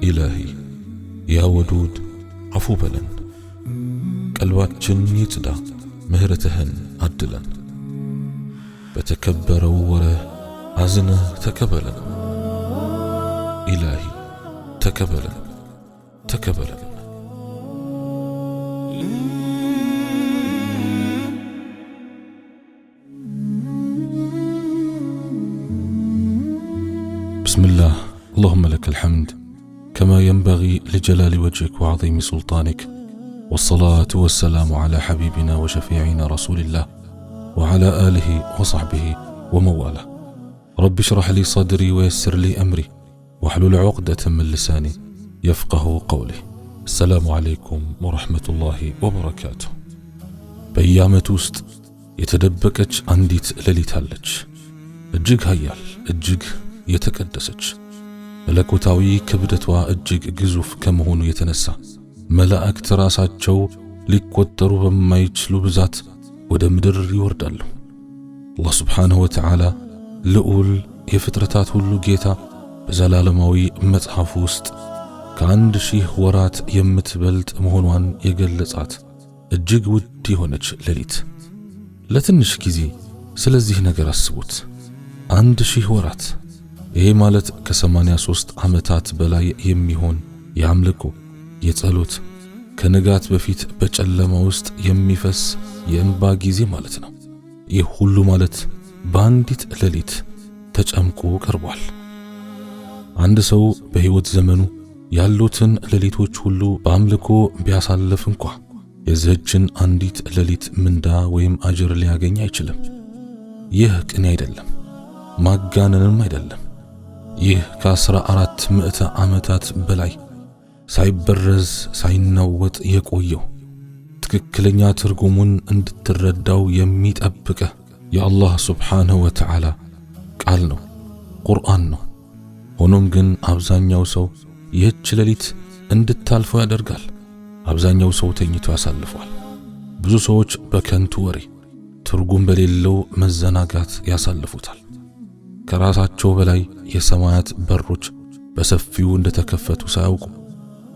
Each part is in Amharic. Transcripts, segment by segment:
إلهي يا ودود عفو بلن قلباتችን ይጽዳ ምህረትህን አድለን በተከበረው ወርህ አዝነህ ተቀበለን ኢላሂ ተቀበለን ተቀበለን بسم الله اللهم لك الحمد كما ينبغي لجلال وجهك وعظيم سلطانك والصلاة والسلام على حبيبنا وشفيعنا رسول الله وعلى آله وصحبه ومواله رب اشرح لي صدري ويسر لي أمري واحلل عقدة من لساني يفقه قولي السلام عليكم ورحمة الله وبركاته بأيامة وسط يتدبكج عنديت لليتالج እጅግ ኃያል እጅግ የተቀደሰች መለኮታዊ ክብደቷ እጅግ ግዙፍ ከመሆኑ የተነሳ መላእክት ራሳቸው ሊቆጠሩ በማይችሉ ብዛት ወደ ምድር ይወርዳሉ። አላህ ሱብሓነሁ ወተዓላ ልዑል የፍጥረታት ሁሉ ጌታ በዘላለማዊ መጽሐፍ ውስጥ ከ1000 ወራት የምትበልጥ መሆኗን የገለጻት እጅግ ውድ የሆነች ሌሊት። ለትንሽ ጊዜ ስለዚህ ነገር አስቡት። 1000 ወራት ይሄ ማለት ከ83 ዓመታት በላይ የሚሆን የአምልኮ የጸሎት ከንጋት በፊት በጨለማ ውስጥ የሚፈስ የእንባ ጊዜ ማለት ነው። ይህ ሁሉ ማለት በአንዲት ሌሊት ተጨምቆ ቀርቧል። አንድ ሰው በሕይወት ዘመኑ ያሉትን ሌሊቶች ሁሉ በአምልኮ ቢያሳልፍ እንኳ የዚህችን አንዲት ሌሊት ምንዳ ወይም አጅር ሊያገኝ አይችልም። ይህ ቅኔ አይደለም፣ ማጋነንም አይደለም። ይህ ከ14 ምዕተ ዓመታት በላይ ሳይበረዝ ሳይናወጥ የቆየው ትክክለኛ ትርጉሙን እንድትረዳው የሚጠብቀ የአላህ ሱብሓነሁ ወተዓላ ቃል ነው፣ ቁርአን ነው። ሆኖም ግን አብዛኛው ሰው ይህች ሌሊት እንድታልፈው ያደርጋል። አብዛኛው ሰው ተኝቶ ያሳልፈዋል። ብዙ ሰዎች በከንቱ ወሬ ትርጉም በሌለው መዘናጋት ያሳልፉታል። ከራሳቸው በላይ የሰማያት በሮች በሰፊው እንደተከፈቱ ሳያውቁ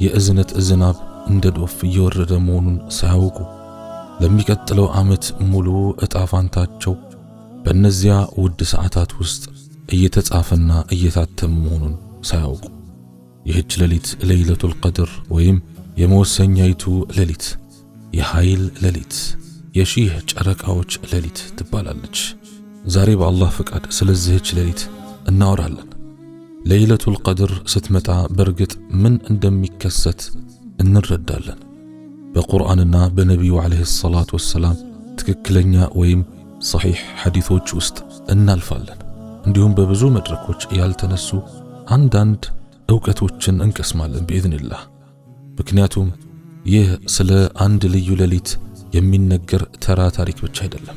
የእዝነት ዝናብ እንደ ዶፍ እየወረደ መሆኑን ሳያውቁ ለሚቀጥለው ዓመት ሙሉ ዕጣ ፋንታቸው በእነዚያ ውድ ሰዓታት ውስጥ እየተጻፈና እየታተመ መሆኑን ሳያውቁ ይህች ሌሊት ለይለቱል ቀድር ወይም የመወሰኛይቱ ሌሊት፣ የኃይል ሌሊት፣ የሺህ ጨረቃዎች ሌሊት ትባላለች። ዛሬ በአላህ ፍቃድ ስለዚህች ሌሊት እናወራለን። ለይለቱል ቀድር ስትመጣ በርግጥ ምን እንደሚከሰት እንረዳለን። በቁርአንና በነቢዩ ዓለይሂ ሰላቱ ወሰላም ትክክለኛ ወይም ሰሒሕ ሐዲሶች ውስጥ እናልፋለን። እንዲሁም በብዙ መድረኮች ያልተነሱ አንዳንድ ዕውቀቶችን እንቀስማለን ብኢዝኒላህ። ምክንያቱም ይህ ስለ አንድ ልዩ ሌሊት የሚነገር ተራ ታሪክ ብቻ አይደለም።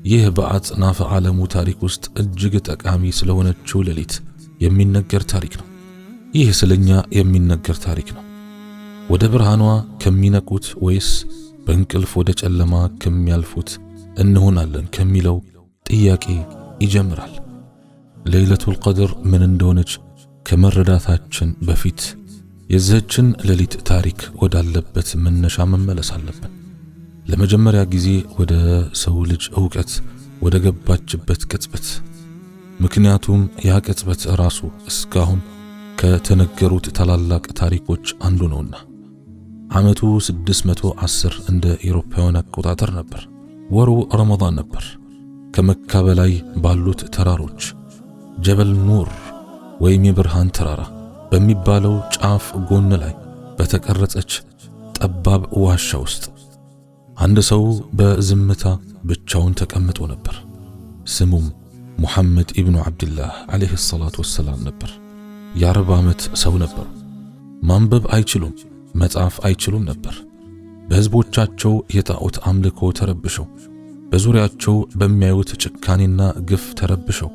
ይህ በአጽናፈ ዓለሙ ታሪክ ውስጥ እጅግ ጠቃሚ ስለሆነችው ሌሊት የሚነገር ታሪክ ነው። ይህ ስለኛ የሚነገር ታሪክ ነው። ወደ ብርሃኗ ከሚነቁት ወይስ በእንቅልፍ ወደ ጨለማ ከሚያልፉት እንሆናለን ከሚለው ጥያቄ ይጀምራል። ለይለቱል ቀድር ምን እንደሆነች ከመረዳታችን በፊት የዚህችን ሌሊት ታሪክ ወዳለበት መነሻ መመለስ አለብን። ለመጀመሪያ ጊዜ ወደ ሰው ልጅ ዕውቀት ወደ ገባችበት ቅጽበት። ምክንያቱም ያ ቅጽበት ራሱ እስካሁን ከተነገሩት ታላላቅ ታሪኮች አንዱ ነውና። ዓመቱ 610 እንደ አውሮፓውያን አቆጣጠር ነበር። ወሩ ረመዳን ነበር። ከመካ በላይ ባሉት ተራሮች ጀበል ኑር ወይም የብርሃን ተራራ በሚባለው ጫፍ ጎን ላይ በተቀረጸች ጠባብ ዋሻ ውስጥ አንድ ሰው በዝምታ ብቻውን ተቀምጦ ነበር። ስሙም ሙሐመድ ኢብኑ ዓብድላህ ዓለይሂ ሰላቱ ወሰላም ነበር። የ40 ዓመት ሰው ነበሩ። ማንበብ አይችሉም፣ መጻፍ አይችሉም ነበር። በሕዝቦቻቸው የጣዖት አምልኮ ተረብሸው፣ በዙሪያቸው በሚያዩት ጭካኔና ግፍ ተረብሸው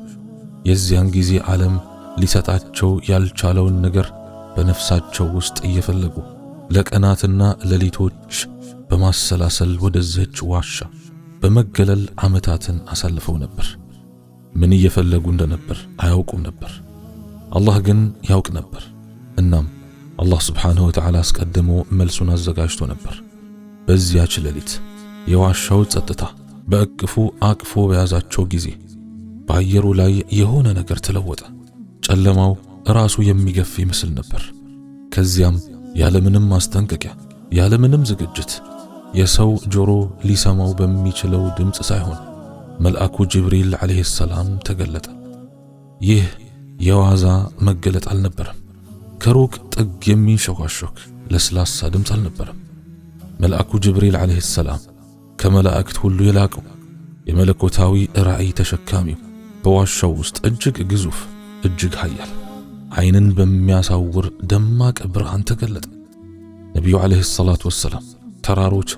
የዚያን ጊዜ ዓለም ሊሰጣቸው ያልቻለውን ነገር በነፍሳቸው ውስጥ እየፈለጉ ለቀናትና ሌሊቶች በማሰላሰል ወደዚህች ዋሻ በመገለል ዓመታትን አሳልፈው ነበር። ምን እየፈለጉ እንደነበር አያውቁም ነበር። አላህ ግን ያውቅ ነበር። እናም አላህ ስብሓንሁ ወተዓላ አስቀድሞ መልሱን አዘጋጅቶ ነበር። በዚያች ሌሊት የዋሻው ጸጥታ በእቅፉ አቅፎ በያዛቸው ጊዜ በአየሩ ላይ የሆነ ነገር ተለወጠ። ጨለማው ራሱ የሚገፍ ይመስል ነበር። ከዚያም ያለምንም ማስጠንቀቂያ ያለምንም ዝግጅት የሰው ጆሮ ሊሰማው በሚችለው ድምፅ ሳይሆን መልአኩ ጅብሪል ዓለይሂ ሰላም ተገለጠ። ይህ የዋዛ መገለጥ አልነበረም። ከሩቅ ጥግ የሚንሸኳሾክ ለስላሳ ድምፅ አልነበረም። መልአኩ ጅብሪል ዓለይሂ ሰላም ከመላእክት ሁሉ የላቀው የመለኮታዊ ራእይ ተሸካሚው በዋሻው ውስጥ እጅግ ግዙፍ እጅግ ኃያል ዓይንን በሚያሳውር ደማቅ ብርሃን ተገለጠ። ነቢዩ ዓለይሂ ሰላቱ ወሰላም ተራሮች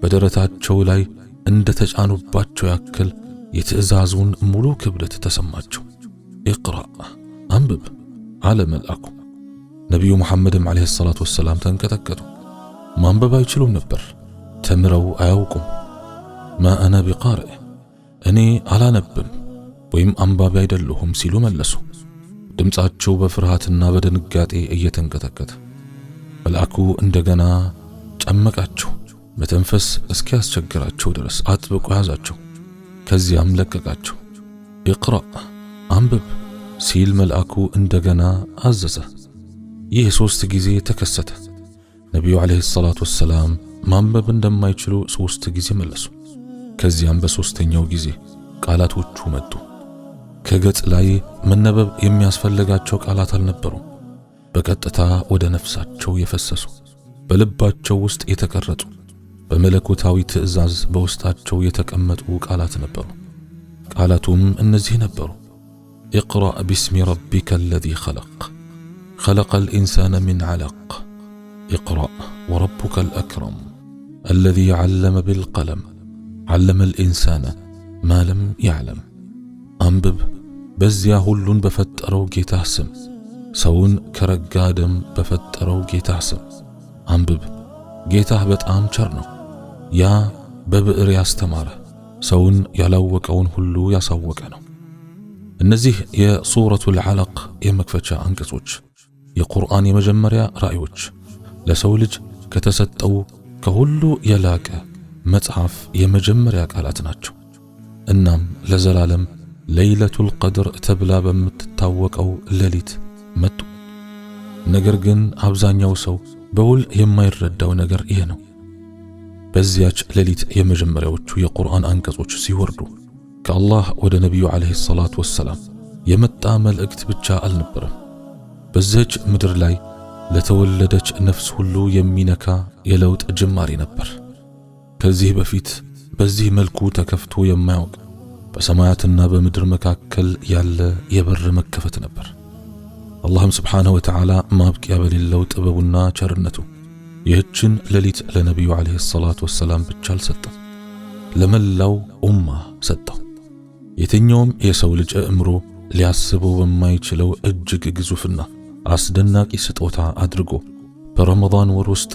በደረታቸው ላይ እንደ ተጫኑባቸው ያክል የትእዛዙን ሙሉ ክብደት ተሰማቸው። ኢቅራእ አንብብ አለ መልአኩ። ነቢዩ ሙሐመድም ዓለይሂ ሰላቱ ወሰላም ተንቀጠቀጡ። ማንበብ አይችሉም ነበር። ተምረው አያውቁም። ማ አና ቢቃሪእ እኔ አላነብም ወይም አንባቢ አይደለሁም ሲሉ መለሱ። ድምፃቸው በፍርሃትና በድንጋጤ እየተንቀጠቀጠ መልአኩ እንደገና ጨመቃቸው። መተንፈስ እስኪያስቸግራቸው ድረስ አጥብቆ ያዛቸው። ከዚያም ለቀቃቸው። ኢቅራእ አንብብ ሲል መልአኩ እንደገና አዘዘ። ይህ 3 ጊዜ ተከሰተ። ነቢዩ ዓለይሂ ሰላቱ ወሰላም ማንበብ እንደማይችሉ 3 ጊዜ መለሱ። ከዚያም በ3ኛው ጊዜ ቃላቶቹ መጡ። ከገጽ ላይ መነበብ የሚያስፈልጋቸው ቃላት አልነበሩም። በቀጥታ ወደ ነፍሳቸው የፈሰሱ በልባቸው ውስጥ የተቀረጹ በመለኮታዊ ትእዛዝ በውስጣቸው የተቀመጡ ቃላት ነበሩ። ቃላቱም እነዚህ ነበሩ። ኢቅራእ ቢስሚ ረቢከ አለዚ ኸለቅ ኸለቀል ኢንሳነ ሚን ዐለቅ ኢቅራእ ወረቡከል አክረም አለዚ ዐለመ ቢልቀለም ዐለመል ኢንሳነ ማ ለም ያዕለም። አንብብ በዚያ ሁሉን በፈጠረው ጌታህ ስም፣ ሰውን ከረጋ ደም በፈጠረው ጌታህ ስም። አንብብ ጌታህ በጣም ቸር ነው። ያ በብዕር ያስተማረ ሰውን ያላወቀውን ሁሉ ያሳወቀ ነው። እነዚህ የሱረቱል ዐለቅ የመክፈቻ አንቀጾች የቁርአን የመጀመሪያ ራእዮች ለሰው ልጅ ከተሰጠው ከሁሉ የላቀ መጽሐፍ የመጀመሪያ ቃላት ናቸው። እናም ለዘላለም ለይለቱል ቀድር ተብላ በምትታወቀው ሌሊት መጡ። ነገር ግን አብዛኛው ሰው በውል የማይረዳው ነገር ይህ ነው። በዚያች ሌሊት የመጀመሪያዎቹ የቁርአን አንቀጾች ሲወርዱ ከአላህ ወደ ነቢዩ ዓለይሂ ሰላቱ ወሰላም የመጣ መልእክት ብቻ አልነበረም። በዚህች ምድር ላይ ለተወለደች ነፍስ ሁሉ የሚነካ የለውጥ ጅማሬ ነበር። ከዚህ በፊት በዚህ መልኩ ተከፍቶ የማያውቅ በሰማያትና በምድር መካከል ያለ የበር መከፈት ነበር። አላህም ስብሓንሁ ወተዓላ ማብቂያ በሌለው ጥበቡና ቸርነቱ ይህችን ሌሊት ለነቢዩ ዓለይሂ ሰላቱ ወሰላም ብቻ አልሰጠም፣ ለመላው ኡማ ሰጠው። የትኛውም የሰው ልጅ አእምሮ ሊያስበው በማይችለው እጅግ ግዙፍና አስደናቂ ስጦታ አድርጎ በረመዳን ወር ውስጥ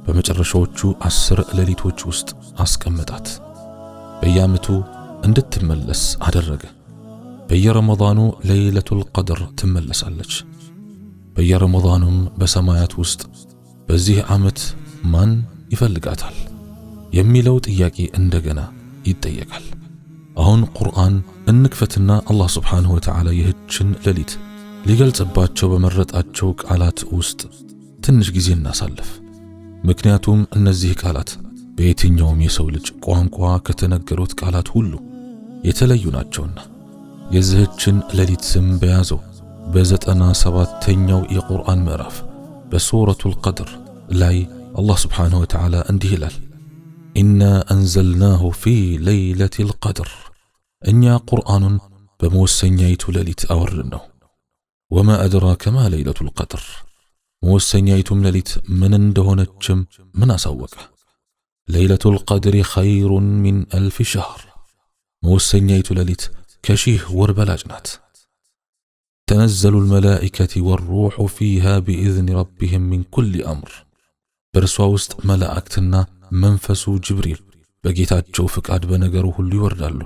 በመጨረሻዎቹ 10 ሌሊቶች ውስጥ አስቀመጣት። በየዓመቱ እንድትመለስ አደረገ። በየረመዳኑ ለይለቱል ቀድር ትመለሳለች። በየረመዳኑም በሰማያት ውስጥ በዚህ ዓመት ማን ይፈልጋታል የሚለው ጥያቄ እንደገና ይጠየቃል። አሁን ቁርአን እንክፈትና አላህ ስብሓንሁ ወተዓላ ይህችን ሌሊት ሊገልጽባቸው በመረጣቸው ቃላት ውስጥ ትንሽ ጊዜ እናሳልፍ። ምክንያቱም እነዚህ ቃላት በየትኛውም የሰው ልጅ ቋንቋ ከተነገሩት ቃላት ሁሉ የተለዩ ናቸውና። የዚህችን ሌሊት ስም በያዘው በ97ኛው የቁርአን ምዕራፍ በሱረቱል ቀድር ላይ አላህ ስብሓንሁ ወተዓላ እንዲህ ይላል፣ ኢና አንዘልናሁ ፊ ለይለቲል ቀድር፣ እኛ ቁርአኑን በመወሰኛይቱ ሌሊት አወረድነው። ወማ አድራከ ማ ለይለቱል ቀድር፣ መወሰኛይቱም ሌሊት ምን እንደሆነችም ምን አሳወቀ? ለይለቱል ቀድሪ ኸይሩን ሚን አልፍ ሸህር፣ መወሰኛይቱ ሌሊት ከሺህ ወር በላጭ ናት። ተነዘሉል መላኢከቲ ወሩሑ ፊሃ ቢኢዝኒ ረቢሂም ሚን ኩሊ አምር፣ በእርሷ ውስጥ መላእክትና መንፈሱ ጅብሪል በጌታቸው ፍቃድ በነገሩ ሁሉ ይወርዳሉ።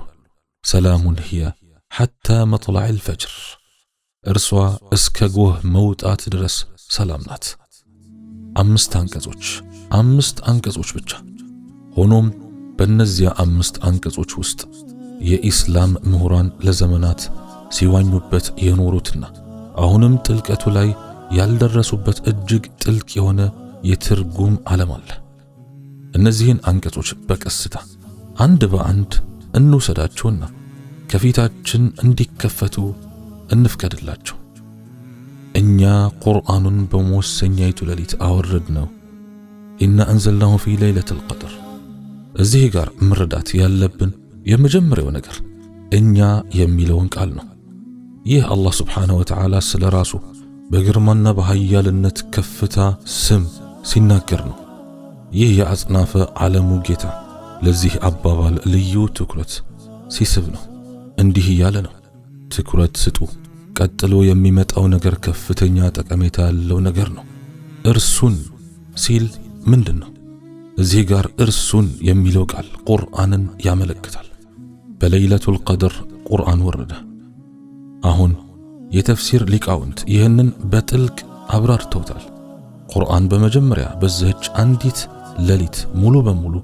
ሰላሙን ህየ ሐታ መጥለዕል ፈጅር፣ እርሷ እስከ ጎህ መውጣት ድረስ ሰላም ናት። 5 አንቀጾች ብቻ። ሆኖም በእነዚያ 5 አንቀጾች ውስጥ የኢስላም ምሁራን ለዘመናት ሲዋኙበት የኖሩትና አሁንም ጥልቀቱ ላይ ያልደረሱበት እጅግ ጥልቅ የሆነ የትርጉም ዓለም አለ። እነዚህን አንቀጾች በቀስታ አንድ በአንድ እንውሰዳቸውና ከፊታችን እንዲከፈቱ እንፍቀድላቸው። እኛ ቁርአኑን በመወሰኛይቱ ሌሊት አወረድነው። ኢና አንዘልናሁ ፊ ለይለቱል ቀድር። እዚህ ጋር መረዳት ያለብን የመጀመሪያው ነገር እኛ የሚለውን ቃል ነው። ይህ አላህ ስብሓነሁ ወተዓላ ስለ ራሱ በግርማና በኃያልነት ከፍታ ስም ሲናገር ነው። ይህ የአጽናፈ ዓለሙ ጌታ ለዚህ አባባል ልዩ ትኩረት ሲስብ ነው። እንዲህ እያለ ነው፣ ትኩረት ስጡ፣ ቀጥሎ የሚመጣው ነገር ከፍተኛ ጠቀሜታ ያለው ነገር ነው። እርሱን ሲል ምንድን ነው? እዚህ ጋር እርሱን የሚለው ቃል ቁርአንን ያመለክታል። በለይለቱል ቀድር ቁርአን ወረደ። አሁን የተፍሲር ሊቃውንት ይህንን በጥልቅ አብራርተውታል። ቁርአን በመጀመሪያ በዚህች አንዲት ሌሊት ሙሉ በሙሉ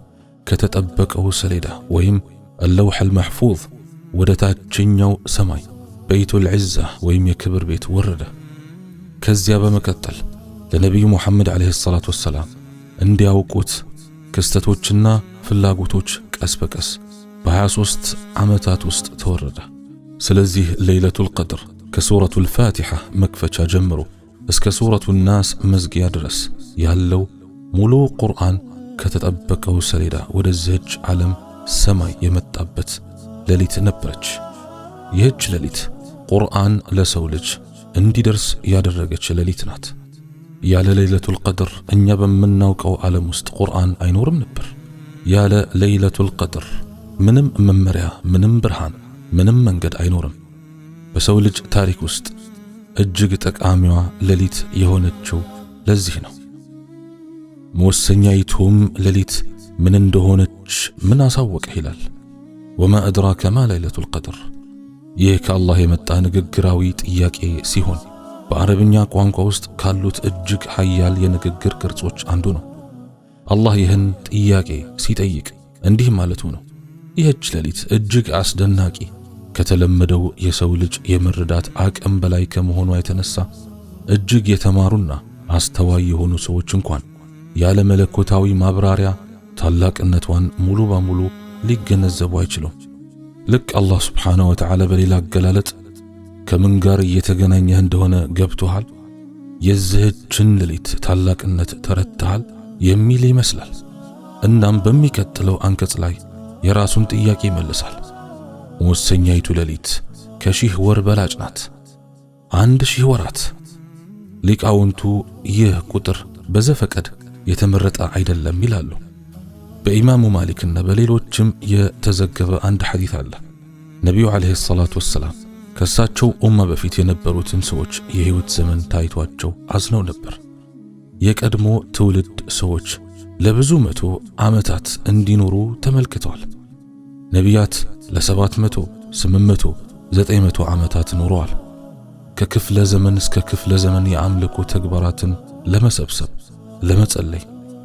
ከተጠበቀው ሰሌዳ ወይም አልለውሐል መሕፉዝ ወደ ታችኛው ሰማይ በይቱል ዒዛ ወይም የክብር ቤት ወረደ። ከዚያ በመቀጠል ለነቢዩ ሙሐመድ ዓለይሂ ሰላቱ ወሰላም እንዲያውቁት ክስተቶችና ፍላጎቶች ቀስ በቀስ በ23 ዓመታት ውስጥ ተወረደ። ስለዚህ ለይለቱል ቀድር ከሱረቱል ፋቲሓ መክፈቻ ጀምሮ እስከ ሱረቱን ናስ መዝጊያ ድረስ ያለው ሙሉ ቁርአን ከተጠበቀው ሰሌዳ ወደዚህች ዓለም ሰማይ የመጣበት ሌሊት ነበረች። ይህች ሌሊት ቁርአን ለሰው ልጅ እንዲደርስ ያደረገች ሌሊት ናት። ያለ ለይለቱል ቀድር እኛ በምናውቀው ዓለም ውስጥ ቁርአን አይኖርም ነበር። ያለ ለይለቱል ቀድር ምንም መመሪያ፣ ምንም ብርሃን፣ ምንም መንገድ አይኖርም። በሰው ልጅ ታሪክ ውስጥ እጅግ ጠቃሚዋ ሌሊት የሆነችው ለዚህ ነው። መወሰኛይቱም ሌሊት ምን እንደሆነች ምን አሳወቀህ ይላል። ወማ አድራከ ማ ለይለቱል ቀድር። ይህ ከአላህ የመጣ ንግግራዊ ጥያቄ ሲሆን በአረብኛ ቋንቋ ውስጥ ካሉት እጅግ ኃያል የንግግር ቅርጾች አንዱ ነው። አላህ ይህን ጥያቄ ሲጠይቅ እንዲህ ማለቱ ነው፣ ይህች ሌሊት እጅግ አስደናቂ ከተለመደው የሰው ልጅ የመረዳት አቅም በላይ ከመሆኗ የተነሳ እጅግ የተማሩና አስተዋይ የሆኑ ሰዎች እንኳን ያለ መለኮታዊ ማብራሪያ ታላቅነቷን ሙሉ በሙሉ ሊገነዘቡ አይችሉም። ልክ አላህ ስብሓነሁ ወተዓላ በሌላ አገላለጥ ከምን ጋር እየተገናኘህ እንደሆነ ገብቶሃል፣ የዚህችን ሌሊት ታላቅነት ተረድተሃል የሚል ይመስላል። እናም በሚቀጥለው አንቀጽ ላይ የራሱን ጥያቄ ይመልሳል። መወሰኛይቱ ሌሊት ከ1000 ወር በላጭ ናት። 1000 ወራት። ሊቃውንቱ ይህ ቁጥር በዘፈቀድ የተመረጠ አይደለም ይላሉ። በኢማሙ ማሊክና በሌሎችም የተዘገበ አንድ ሐዲስ አለ። ነቢዩ ዓለይሂ ሰላቱ ወሰላም ከሳቸው ኡማ በፊት የነበሩትን ሰዎች የህይወት ዘመን ታይቷቸው አዝነው ነበር። የቀድሞ ትውልድ ሰዎች ለብዙ መቶ ዓመታት እንዲኖሩ ተመልክተዋል። ነቢያት ለ700፣ 800፣ 900 ዓመታት ኖረዋል። ከክፍለ ዘመን እስከ ክፍለ ዘመን የአምልኮ ተግባራትን ለመሰብሰብ፣ ለመጸለይ፣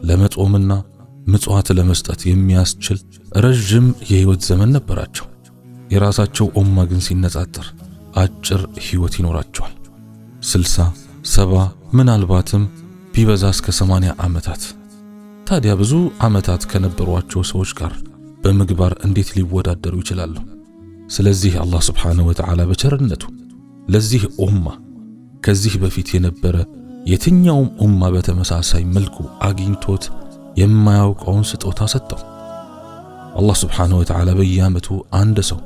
ለመጾምና ምጽዋት ለመስጠት የሚያስችል ረጅም የህይወት ዘመን ነበራቸው። የራሳቸው ኡማ ግን ሲነጻጸር አጭር ህይወት ይኖራቸዋል። 60፣ 70 ምናልባትም ቢበዛ እስከ 80 ዓመታት። ታዲያ ብዙ ዓመታት ከነበሯቸው ሰዎች ጋር በምግባር እንዴት ሊወዳደሩ ይችላሉ? ስለዚህ አላህ ስብሓነሁ ወተዓላ በቸርነቱ ለዚህ ኡማ ከዚህ በፊት የነበረ የትኛውም ኡማ በተመሳሳይ መልኩ አግኝቶት የማያውቀውን ስጦታ ሰጠው። አላህ ስብሓነሁ ወተዓላ በየዓመቱ አንድ ሰው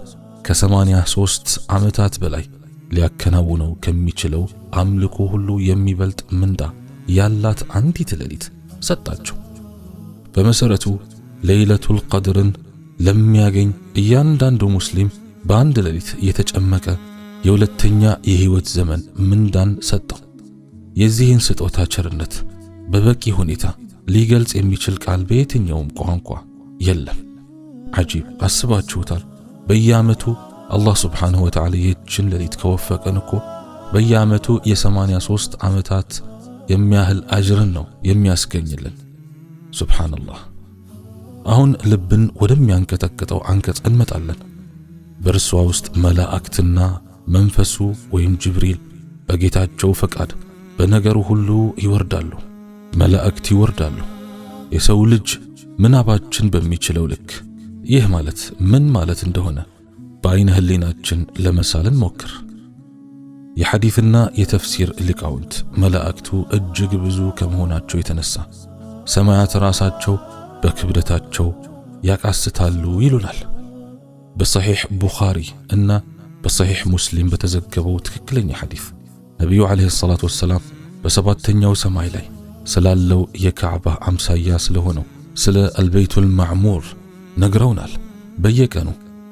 ከ83 ዓመታት በላይ ሊያከናውነው ከሚችለው አምልኮ ሁሉ የሚበልጥ ምንዳ ያላት አንዲት ሌሊት ሰጣቸው። በመሰረቱ ለይለቱል ቀድርን ለሚያገኝ እያንዳንዱ ሙስሊም በአንድ ሌሊት የተጨመቀ የሁለተኛ የህይወት ዘመን ምንዳን ሰጠው። የዚህን ስጦታ ቸርነት በበቂ ሁኔታ ሊገልጽ የሚችል ቃል በየትኛውም ቋንቋ የለም። አጂብ! አስባችሁታል? በየዓመቱ አላህ ስብሓነሁ ወተዓላ ይህችን ሌሊት ከወፈቀን እኮ በየዓመቱ የ83 ዓመታት የሚያህል አጅርን ነው የሚያስገኝልን። ሱብሃንአላህ። አሁን ልብን ወደሚያንቀጠቅጠው አንቀጽ እንመጣለን። በእርሷ ውስጥ መላእክትና መንፈሱ ወይም ጅብሪል በጌታቸው ፈቃድ በነገሩ ሁሉ ይወርዳሉ። መላእክት ይወርዳሉ። የሰው ልጅ ምናባችን በሚችለው ልክ ይህ ማለት ምን ማለት እንደሆነ በአይነ ህሊናችን ለመሳልን ሞክር። የሐዲስና የተፍሲር ሊቃውንት መላእክቱ እጅግ ብዙ ከመሆናቸው የተነሳ ሰማያት ራሳቸው በክብደታቸው ያቃስታሉ ይሉናል። በሰሒሕ ቡኻሪ እና በሰሒሕ ሙስሊም በተዘገበው ትክክለኛ ሐዲስ ነቢዩ ዓለይሂ ሰላቱ ወሰላም በሰባተኛው ሰማይ ላይ ስላለው የካዕባ አምሳያ ስለሆነው ስለ አልበይቱል ማዕሙር ነግረውናል። በየቀኑ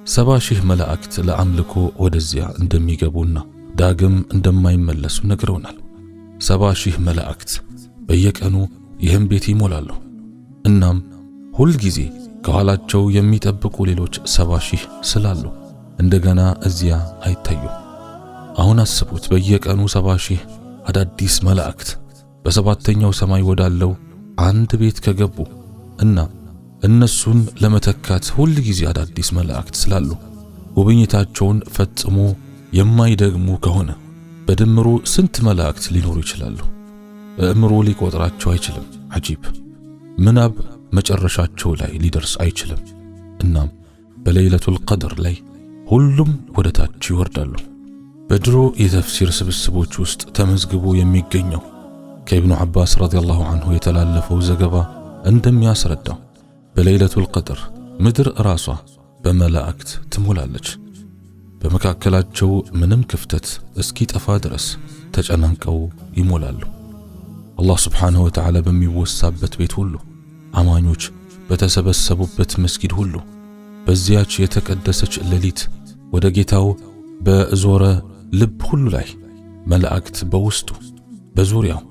70,000 መላእክት ለአምልኮ ወደዚያ እንደሚገቡና ዳግም እንደማይመለሱ ነግረውናል። 70,000 መላእክት በየቀኑ ይህን ቤት ይሞላሉ። እናም ሁል ጊዜ ከኋላቸው የሚጠብቁ ሌሎች 70,000 ስላሉ እንደገና እዚያ አይታዩም። አሁን አስቡት፣ በየቀኑ 70,000 አዳዲስ መላእክት በሰባተኛው ሰማይ ወዳለው አንድ ቤት ከገቡ እና እነሱን ለመተካት ሁል ጊዜ አዳዲስ መላእክት ስላሉ ጉብኝታቸውን ፈጽሞ የማይደግሙ ከሆነ በድምሩ ስንት መላእክት ሊኖሩ ይችላሉ? አእምሮ ሊቆጥራቸው አይችልም። አጂብ ምናብ መጨረሻቸው ላይ ሊደርስ አይችልም። እናም በለይለቱል ቀድር ላይ ሁሉም ወደ ታች ይወርዳሉ። በድሮ የተፍሲር ስብስቦች ውስጥ ተመዝግቦ የሚገኘው ከኢብኑ ዓባስ ረዲየላሁ ዐንሁ የተላለፈው ዘገባ እንደሚያስረዳው በለይለቱል ቀድር ምድር ራሷ በመላእክት ትሞላለች። በመካከላቸው ምንም ክፍተት እስኪጠፋ ድረስ ተጨናንቀው ይሞላሉ። አላህ ስብሓንሁ ወተዓላ በሚወሳበት ቤት ሁሉ፣ አማኞች በተሰበሰቡበት መስጊድ ሁሉ፣ በዚያች የተቀደሰች ሌሊት ወደ ጌታው በዞረ ልብ ሁሉ ላይ መላእክት በውስጡ በዙሪያው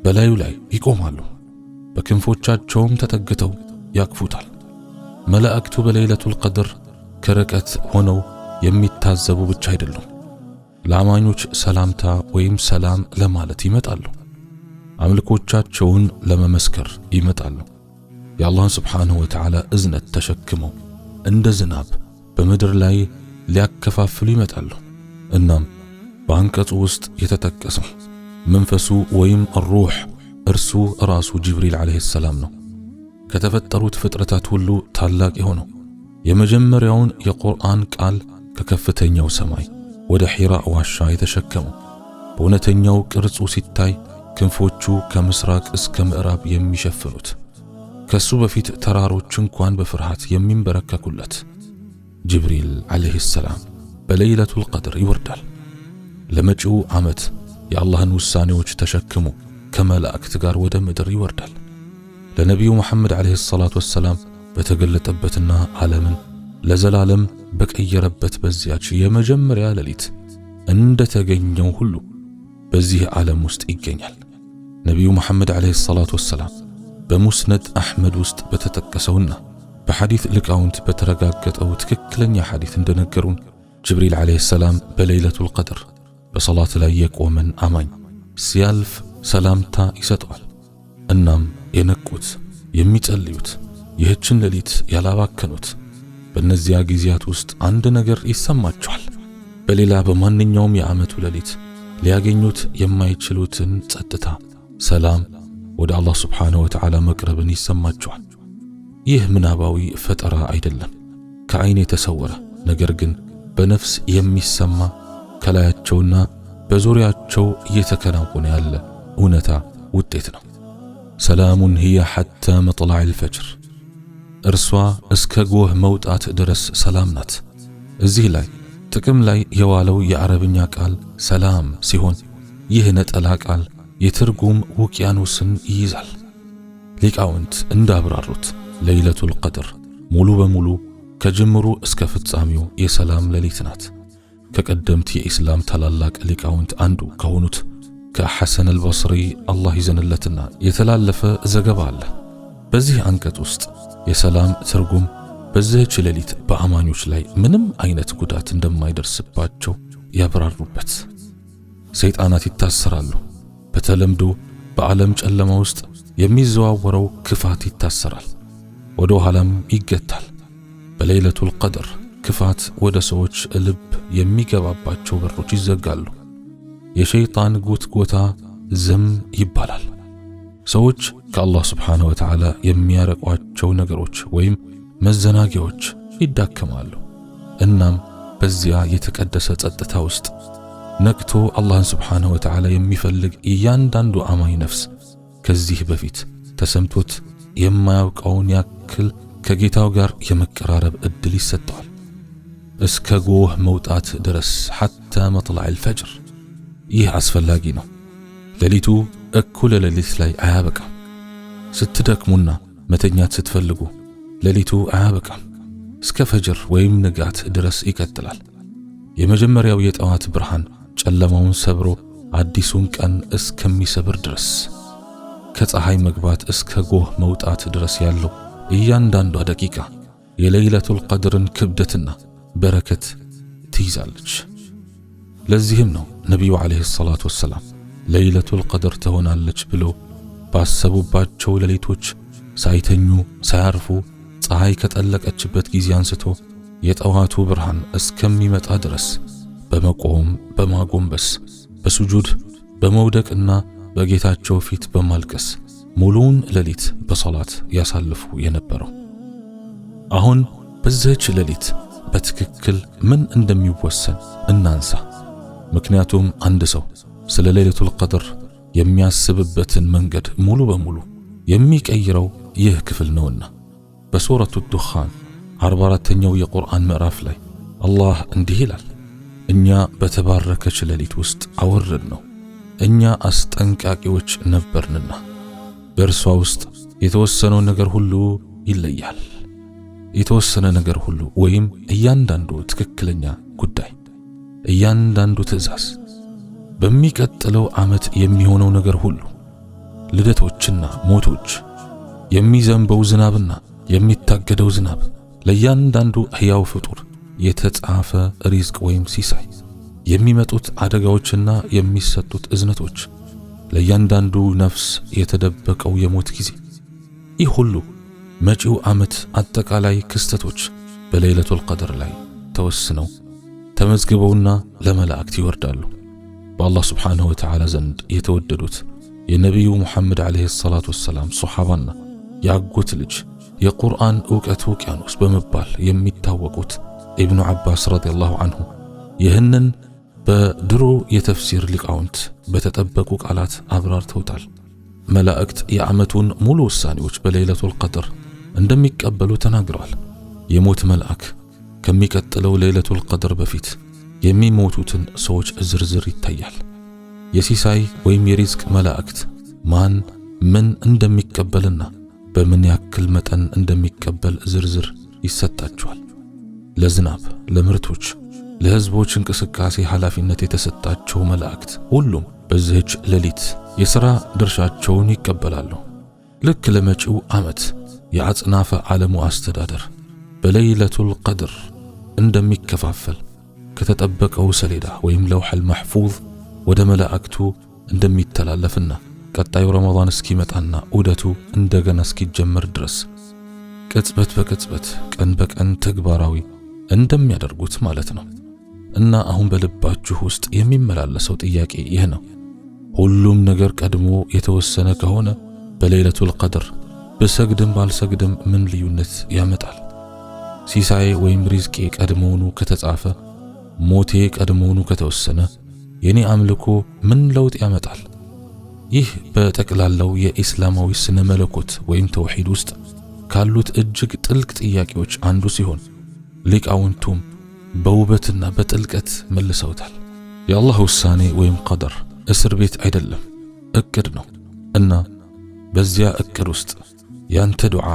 በላዩ ላይ ይቆማሉ። በክንፎቻቸውም ተጠግተው ያቅፉታል። መላእክቱ በለይለቱል ቀድር ከርቀት ሆነው የሚታዘቡ ብቻ አይደሉም። ለአማኞች ሰላምታ ወይም ሰላም ለማለት ይመጣሉ። አምልኮቻቸውን ለመመስከር ይመጣሉ። የአላህን ስብሓንሁ ወተዓላ እዝነት ተሸክመው እንደ ዝናብ በምድር ላይ ሊያከፋፍሉ ይመጣሉ። እናም በአንቀጹ ውስጥ የተጠቀሰው መንፈሱ ወይም ሩህ እርሱ ራሱ ጅብሪል ዓለይሂ ሰላም ነው። ከተፈጠሩት ፍጥረታት ሁሉ ታላቅ የሆነው የመጀመሪያውን የቁርአን ቃል ከከፍተኛው ሰማይ ወደ ሒራ ዋሻ የተሸከመው በእውነተኛው ቅርጹ ሲታይ ክንፎቹ ከምስራቅ እስከ ምዕራብ የሚሸፍኑት ከሱ በፊት ተራሮች እንኳን በፍርሃት የሚንበረከኩለት ጅብሪል ዓለይሂ ሰላም በለይለቱል ቀድር ይወርዳል። ለመጪው ዓመት የአላህን ውሳኔዎች ተሸክሞ ከመላእክት ጋር ወደ ምድር ይወርዳል። ለነቢዩ መሐመድ ዓለይሂ ሰላቱ ወሰላም በተገለጠበትና ዓለምን ለዘላለም በቀየረበት በዚያች የመጀመሪያ ሌሊት እንደተገኘው ሁሉ በዚህ ዓለም ውስጥ ይገኛል። ነቢዩ መሐመድ ዓለይሂ ሰላቱ ወሰላም በሙስነድ አሕመድ ውስጥ በተጠቀሰውና በሐዲስ ሊቃውንት በተረጋገጠው ትክክለኛ ሐዲስ እንደነገሩን ጅብሪል ዓለይሂ ሰላም በለይለቱል ቀድር በሰላት ላይ የቆመን አማኝ ሲያልፍ ሰላምታ ይሰጠዋል። እናም የነቁት የሚጸልዩት ይህችን ሌሊት ያላባከኑት በእነዚያ ጊዜያት ውስጥ አንድ ነገር ይሰማቸዋል። በሌላ በማንኛውም የዓመቱ ሌሊት ሊያገኙት የማይችሉትን ጸጥታ፣ ሰላም፣ ወደ አላህ ስብሓንሁ ወተዓላ መቅረብን ይሰማቸዋል። ይህ ምናባዊ ፈጠራ አይደለም፣ ከዐይን የተሰወረ ነገር ግን በነፍስ የሚሰማ ከላያቸውና በዙሪያቸው እየተከናወነ ያለ እውነታ ውጤት ነው። ሰላሙን ሂየ ሐታ መጥላዕል ፈጅር፣ እርሷ እስከ ጎህ መውጣት ድረስ ሰላም ናት። እዚህ ላይ ጥቅም ላይ የዋለው የአረብኛ ቃል ሰላም ሲሆን ይህ ነጠላ ቃል የትርጉም ውቅያኖስን ይይዛል። ሊቃውንት እንዳብራሩት ለይለቱል ቀድር ሙሉ በሙሉ ከጅምሩ እስከ ፍጻሜው የሰላም ሌሊት ናት። ከቀደምት የኢስላም ታላላቅ ሊቃውንት አንዱ ከሆኑት ከሐሰን አልበስሪ አላህ ይዘንለትና የተላለፈ ዘገባ አለ። በዚህ አንቀጽ ውስጥ የሰላም ትርጉም በዚህች ሌሊት በአማኞች ላይ ምንም አይነት ጉዳት እንደማይደርስባቸው ያብራሩበት። ሰይጣናት ይታሰራሉ። በተለምዶ በዓለም ጨለማ ውስጥ የሚዘዋወረው ክፋት ይታሰራል፣ ወደ ኋላም ይገታል። በለይለቱል ቀድር ክፋት ወደ ሰዎች ልብ የሚገባባቸው በሮች ይዘጋሉ። የሸይጣን ጉትጎታ ዝም ይባላል። ሰዎች ከአላህ ስብሓንሁ ወተዓላ የሚያረቋቸው ነገሮች ወይም መዘናጊያዎች ይዳከማሉ። እናም በዚያ የተቀደሰ ጸጥታ ውስጥ ነቅቶ አላህን ስብሓንሁ ወተዓላ የሚፈልግ እያንዳንዱ አማኝ ነፍስ ከዚህ በፊት ተሰምቶት የማያውቀውን ያክል ከጌታው ጋር የመቀራረብ እድል ይሰጠዋል። እስከ ጎህ መውጣት ድረስ ሐታ መጥላዕ አልፈጅር። ይህ አስፈላጊ ነው። ሌሊቱ እኩለ ሌሊት ላይ አያበቃም። ስትደክሙና መተኛት ስትፈልጉ ሌሊቱ አያበቃም። እስከ ፈጅር ወይም ንጋት ድረስ ይቀጥላል። የመጀመሪያው የጠዋት ብርሃን ጨለማውን ሰብሮ አዲሱን ቀን እስከሚሰብር ድረስ፣ ከፀሐይ መግባት እስከ ጎህ መውጣት ድረስ ያለው እያንዳንዷ ደቂቃ የለይለቱል ቀድርን ክብደትና በረከት ትይዛለች። ለዚህም ነው ነቢዩ ዓለይሂ ሰላቱ ወሰላም ለይለቱል ቀድር ትሆናለች ብለው ባሰቡባቸው ሌሊቶች ሳይተኙ ሳያርፉ ፀሐይ ከጠለቀችበት ጊዜ አንስቶ የጠዋቱ ብርሃን እስከሚመጣ ድረስ በመቆም በማጎንበስ በሱጁድ በመውደቅና በጌታቸው ፊት በማልቀስ ሙሉውን ሌሊት በሶላት ያሳልፉ የነበረው። አሁን በዚህች ሌሊት በትክክል ምን እንደሚወሰን እናንሳ። ምክንያቱም አንድ ሰው ስለ ለይለቱል ቀድር የሚያስብበትን መንገድ ሙሉ በሙሉ የሚቀይረው ይህ ክፍል ነውና። በሱረቱ ዱኻን 44ኛው የቁርአን ምዕራፍ ላይ አላህ እንዲህ ይላል፣ እኛ በተባረከች ሌሊት ውስጥ አወረድ ነው፣ እኛ አስጠንቃቂዎች ነበርንና። በእርሷ ውስጥ የተወሰነው ነገር ሁሉ ይለያል። የተወሰነ ነገር ሁሉ ወይም እያንዳንዱ ትክክለኛ ጉዳይ፣ እያንዳንዱ ትዕዛዝ፣ በሚቀጥለው ዓመት የሚሆነው ነገር ሁሉ፣ ልደቶችና ሞቶች፣ የሚዘንበው ዝናብና የሚታገደው ዝናብ፣ ለእያንዳንዱ ሕያው ፍጡር የተጻፈ ሪዝቅ ወይም ሲሳይ፣ የሚመጡት አደጋዎችና የሚሰጡት እዝነቶች፣ ለእያንዳንዱ ነፍስ የተደበቀው የሞት ጊዜ፣ ይህ ሁሉ መጪው ዓመት አጠቃላይ ክስተቶች በለይለቱል ቀድር ላይ ተወስነው ተመዝግበውና ለመላእክት ይወርዳሉ። በአላህ ስብሓንሁ ወተዓላ ዘንድ የተወደዱት የነቢዩ ሙሐመድ ዓለይሂ ሰላቱ ወሰላም ሶሓባና የአጎት ልጅ የቁርአን ዕውቀት ውቅያኖስ በመባል የሚታወቁት ኢብኑ ዓባስ ረዲየላሁ ዐንሁ ይህንን በድሮ የተፍሲር ሊቃውንት በተጠበቁ ቃላት አብራርተውታል። መላእክት የዓመቱን ሙሉ ውሳኔዎች በለይለቱል ቀድር እንደሚቀበሉ ተናግረዋል። የሞት መልአክ ከሚቀጥለው ለይለቱል ቀድር በፊት የሚሞቱትን ሰዎች ዝርዝር ይታያል። የሲሳይ ወይም የሪዝቅ መላእክት ማን ምን እንደሚቀበልና በምን ያክል መጠን እንደሚቀበል ዝርዝር ይሰጣቸዋል። ለዝናብ፣ ለምርቶች፣ ለሕዝቦች እንቅስቃሴ ኃላፊነት የተሰጣቸው መላእክት ሁሉም በዚህች ሌሊት የሥራ ድርሻቸውን ይቀበላሉ። ልክ ለመጪው ዓመት የአጽናፈ ዓለሙ አስተዳደር በለይለቱል ቀድር እንደሚከፋፈል ከተጠበቀው ሰሌዳ ወይም ለውሐል መሕፉዝ ወደ መላእክቱ እንደሚተላለፍና ቀጣዩ ረመዳን እስኪመጣና ዑደቱ እንደገና እስኪጀመር ድረስ ቅጽበት በቅጽበት ቀን በቀን ተግባራዊ እንደሚያደርጉት ማለት ነው። እና አሁን በልባችሁ ውስጥ የሚመላለሰው ጥያቄ ይህ ነው። ሁሉም ነገር ቀድሞ የተወሰነ ከሆነ በለይለቱል ቀድር ብሰግድም ባልሰግድም ምን ልዩነት ያመጣል? ሲሳይ ወይም ሪዝቄ ቀድሞውኑ ከተጻፈ፣ ሞቴ ቀድሞውኑ ከተወሰነ የኔ አምልኮ ምን ለውጥ ያመጣል? ይህ በጠቅላላው የኢስላማዊ ስነ መለኮት ወይም ተውሂድ ውስጥ ካሉት እጅግ ጥልቅ ጥያቄዎች አንዱ ሲሆን ሊቃውንቱም በውበትና በጥልቀት መልሰውታል። የአላህ ውሳኔ ወይም ቀደር እስር ቤት አይደለም፣ እቅድ ነው። እና በዚያ እቅድ ውስጥ ያንተ ዱዓ፣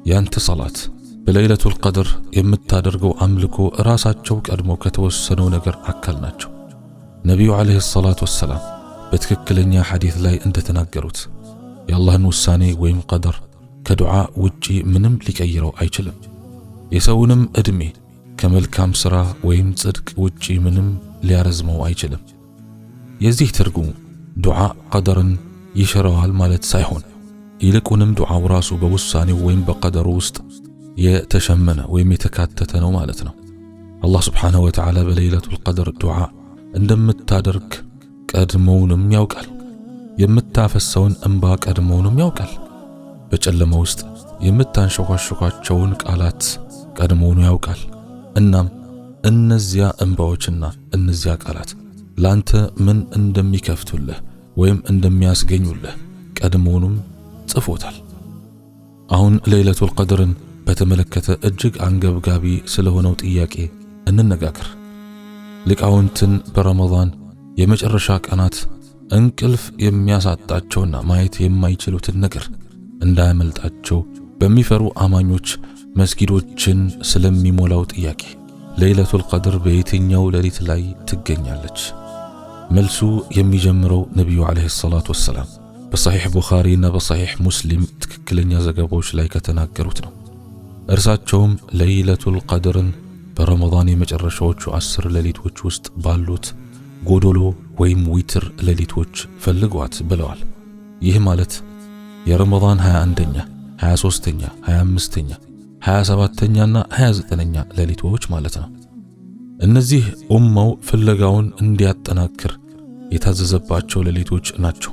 ያንተ ሰላት፣ በለይለቱል ቀድር የምታደርገው አምልኮ ራሳቸው ቀድሞ ከተወሰነው ነገር አካል ናቸው። ነቢዩ ዓለይሂ ሰላቱ ወሰላም በትክክለኛ ሐዲስ ላይ እንደተናገሩት የአላህን ውሳኔ ወይም ቀደር ከዱዓ ውጪ ምንም ሊቀይረው አይችልም። የሰውንም ዕድሜ ከመልካም ሥራ ወይም ጽድቅ ውጪ ምንም ሊያረዝመው አይችልም። የዚህ ትርጉሙ ዱዓ ቀደርን ይሽረዋል ማለት ሳይሆን ይልቁንም ዱዓው ራሱ በውሳኔው ወይም በቀደሩ ውስጥ የተሸመነ ወይም የተካተተ ነው ማለት ነው። አላህ ስብሓንሁ ወተዓላ በለይለቱል ቀድር ዱዓ እንደምታደርግ ቀድሞውንም ያውቃል። የምታፈሰውን እንባ ቀድሞውንም ያውቃል። በጨለማ ውስጥ የምታንሸኳሸኳቸውን ቃላት ቀድሞውኑ ያውቃል። እናም እነዚያ እንባዎችና እነዚያ ቃላት ላንተ ምን እንደሚከፍቱልህ ወይም እንደሚያስገኙልህ ቀድሞውኑም ጽፎታል። አሁን ለይለቱል ቀድርን በተመለከተ እጅግ አንገብጋቢ ስለሆነው ጥያቄ እንነጋገር። ሊቃውንትን በረመዳን የመጨረሻ ቀናት እንቅልፍ የሚያሳጣቸውና ማየት የማይችሉትን ነገር እንዳያመልጣቸው በሚፈሩ አማኞች መስጊዶችን ስለሚሞላው ጥያቄ ለይለቱል ቀድር በየትኛው ሌሊት ላይ ትገኛለች? መልሱ የሚጀምረው ነቢዩ ዓለይሂ ሰላቱ ወሰላም በሰሒሕ ቡኻሪ እና በሰሒሕ ሙስሊም ትክክለኛ ዘገባዎች ላይ ከተናገሩት ነው። እርሳቸውም ለይለቱል ቀድርን በረመዳን የመጨረሻዎቹ 10 ሌሊቶች ውስጥ ባሉት ጎዶሎ ወይም ዊትር ሌሊቶች ፈልጓት ብለዋል። ይህ ማለት የረመዳን 21ኛ፣ 23ኛ፣ 25ኛ፣ 27ኛና 29ኛ ሌሊቶች ማለት ነው። እነዚህ ኡማው ፍለጋውን እንዲያጠናክር የታዘዘባቸው ሌሊቶች ናቸው።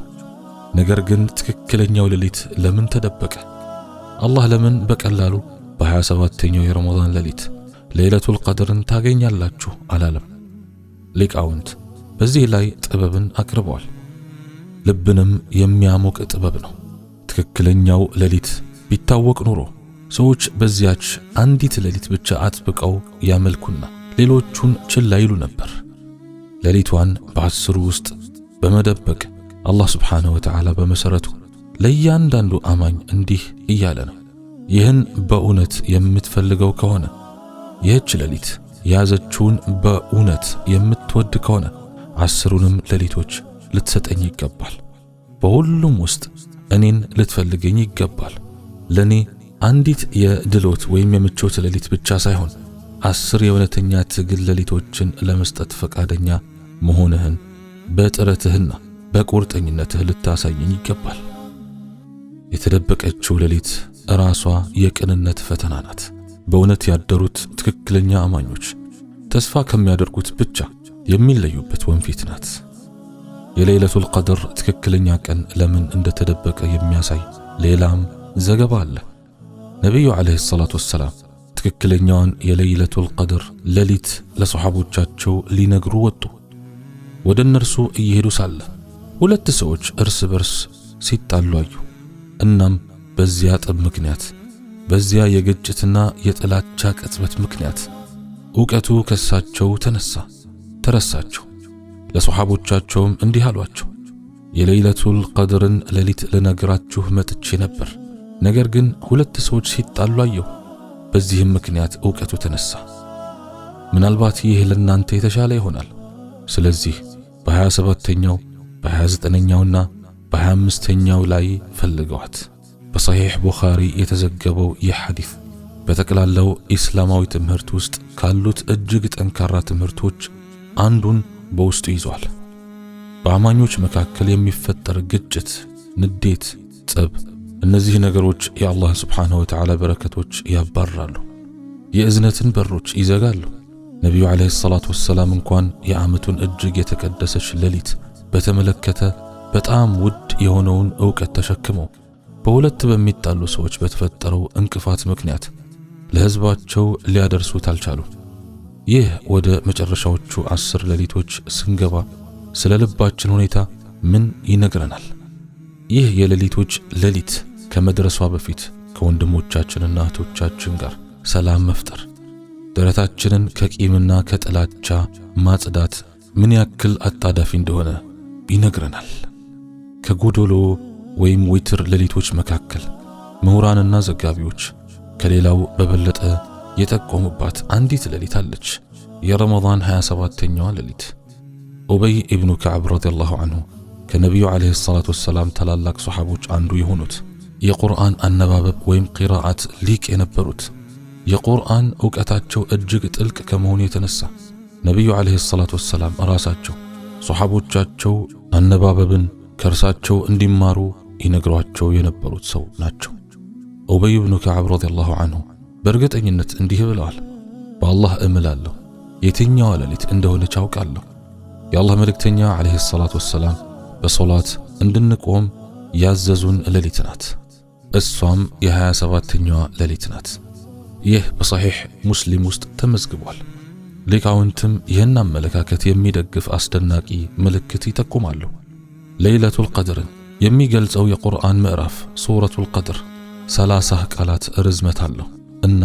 ነገር ግን ትክክለኛው ሌሊት ለምን ተደበቀ? አላህ ለምን በቀላሉ በ27ኛው የረመዳን ሌሊት ለይለቱል ቀድርን ታገኛላችሁ አላለም? ሊቃውንት በዚህ ላይ ጥበብን አቅርበዋል። ልብንም የሚያሞቅ ጥበብ ነው። ትክክለኛው ሌሊት ቢታወቅ ኑሮ ሰዎች በዚያች አንዲት ሌሊት ብቻ አጥብቀው ያመልኩና ሌሎቹን ችላ ይሉ ነበር። ሌሊቷን በ10 ውስጥ በመደበቅ አላህ ስብሓንሁ ወተዓላ በመሰረቱ ለእያንዳንዱ አማኝ እንዲህ እያለ ነው፣ ይህን በእውነት የምትፈልገው ከሆነ ይህች ሌሊት የያዘችውን በእውነት የምትወድ ከሆነ 10ሩንም ሌሊቶች ልትሰጠኝ ይገባል። በሁሉም ውስጥ እኔን ልትፈልገኝ ይገባል። ለኔ አንዲት የድሎት ወይም የምቾት ሌሊት ብቻ ሳይሆን 10 የእውነተኛ ትግል ሌሊቶችን ለመስጠት ፈቃደኛ መሆንህን በጥረትህና በቁርጠኝነትህ ልታሳየኝ ይገባል። የተደበቀችው ሌሊት ራሷ የቅንነት ፈተና ናት። በእውነት ያደሩት ትክክለኛ አማኞች ተስፋ ከሚያደርጉት ብቻ የሚለዩበት ወንፊት ናት። የለይለቱል ቀድር ትክክለኛ ቀን ለምን እንደተደበቀ የሚያሳይ ሌላም ዘገባ አለ። ነቢዩ ዓለይሂ ሰላቱ ወሰላም ትክክለኛውን የለይለቱል ቀድር ሌሊት ለሰሓቦቻቸው ሊነግሩ ወጡ። ወደ እነርሱ እየሄዱ ሳለ 2 ሰዎች እርስ በርስ ሲጣሉ አዩ። እናም በዚያ ጠብ ምክንያት፣ በዚያ የግጭትና የጥላቻ ቅጽበት ምክንያት ዕውቀቱ ከሳቸው ተረሳቸው። ለሰሓቦቻቸውም እንዲህ አሏቸው፣ የለይለቱል ቀድርን ሌሊት ልነግራችሁ መጥቼ ነበር፣ ነገር ግን 2 ሰዎች ሲጣሉ አየሁ። በዚህም ምክንያት ዕውቀቱ ተነሳ። ምናልባት ይህ ለእናንተ የተሻለ ይሆናል። ስለዚህ በ27ኛው በ29ኛውና በ25ኛው ላይ ፈልገዋት። በሰሒሕ ቡኻሪ የተዘገበው ይህ ሐዲስ በጠቅላላው ኢስላማዊ ትምህርት ውስጥ ካሉት እጅግ ጠንካራ ትምህርቶች አንዱን በውስጡ ይዟል። በአማኞች መካከል የሚፈጠር ግጭት፣ ንዴት፣ ጸብ፣ እነዚህ ነገሮች የአላህ ስብሓንሁ ወተዓላ በረከቶች ያባራሉ፣ የእዝነትን በሮች ይዘጋሉ። ነቢዩ ዓለይሂ ሰላቱ ወሰላም እንኳን የዓመቱን እጅግ የተቀደሰች ሌሊት በተመለከተ በጣም ውድ የሆነውን ዕውቀት ተሸክመው በሁለት በሚጣሉ ሰዎች በተፈጠረው እንቅፋት ምክንያት ለሕዝባቸው ሊያደርሱት አልቻሉም። ይህ ወደ መጨረሻዎቹ 10 ሌሊቶች ስንገባ ስለ ልባችን ሁኔታ ምን ይነግረናል? ይህ የሌሊቶች ሌሊት ከመድረሷ በፊት ከወንድሞቻችንና እህቶቻችን ጋር ሰላም መፍጠር፣ ደረታችንን ከቂምና ከጥላቻ ማጽዳት ምን ያክል አጣዳፊ እንደሆነ ይነግረናል። ከጎዶሎ ወይም ዊትር ሌሊቶች መካከል ምሁራንና ዘጋቢዎች ከሌላው በበለጠ የጠቆሙባት አንዲት ሌሊት አለች። የረመዳን 27ኛዋ ሌሊት። ኡበይ ኢብኑ ከዕብ ረዲየላሁ ዐንሁ ከነቢዩ ዓለይሂ ሰላቱ ወሰላም ታላላቅ ሰሓቦች አንዱ የሆኑት የቁርአን አነባበብ ወይም ቂራአት ሊቅ የነበሩት የቁርአን ዕውቀታቸው እጅግ ጥልቅ ከመሆኑ የተነሳ ነቢዩ ዓለይሂ ሰላቱ ወሰላም ራሳቸው ሶሐቦቻቸው አነባበብን ከርሳቸው እንዲማሩ ይነግሯቸው የነበሩት ሰው ናቸው። ኡበይ ብኑ ከዓብ ረዲየላሁ ዐንሁ በእርግጠኝነት እንዲህ ብለዋል፣ በአላህ እምላለሁ የትኛዋ ሌሊት እንደሆነች አውቃለሁ። የአላህ መልእክተኛ ዓለይሂ ሰላቱ ወሰላም በሶላት እንድንቆም ያዘዙን ሌሊት ናት። እሷም የ27ኛዋ ሌሊት ናት። ይህ በሰሒሕ ሙስሊም ውስጥ ተመዝግቧል። ሊቃውንትም ይህን አመለካከት የሚደግፍ አስደናቂ ምልክት ይጠቁማሉ። ለይለቱል ቀድርን የሚገልጸው የቁርአን ምዕራፍ ሱረቱል ቀድር 30 ቃላት ርዝመት አለው እና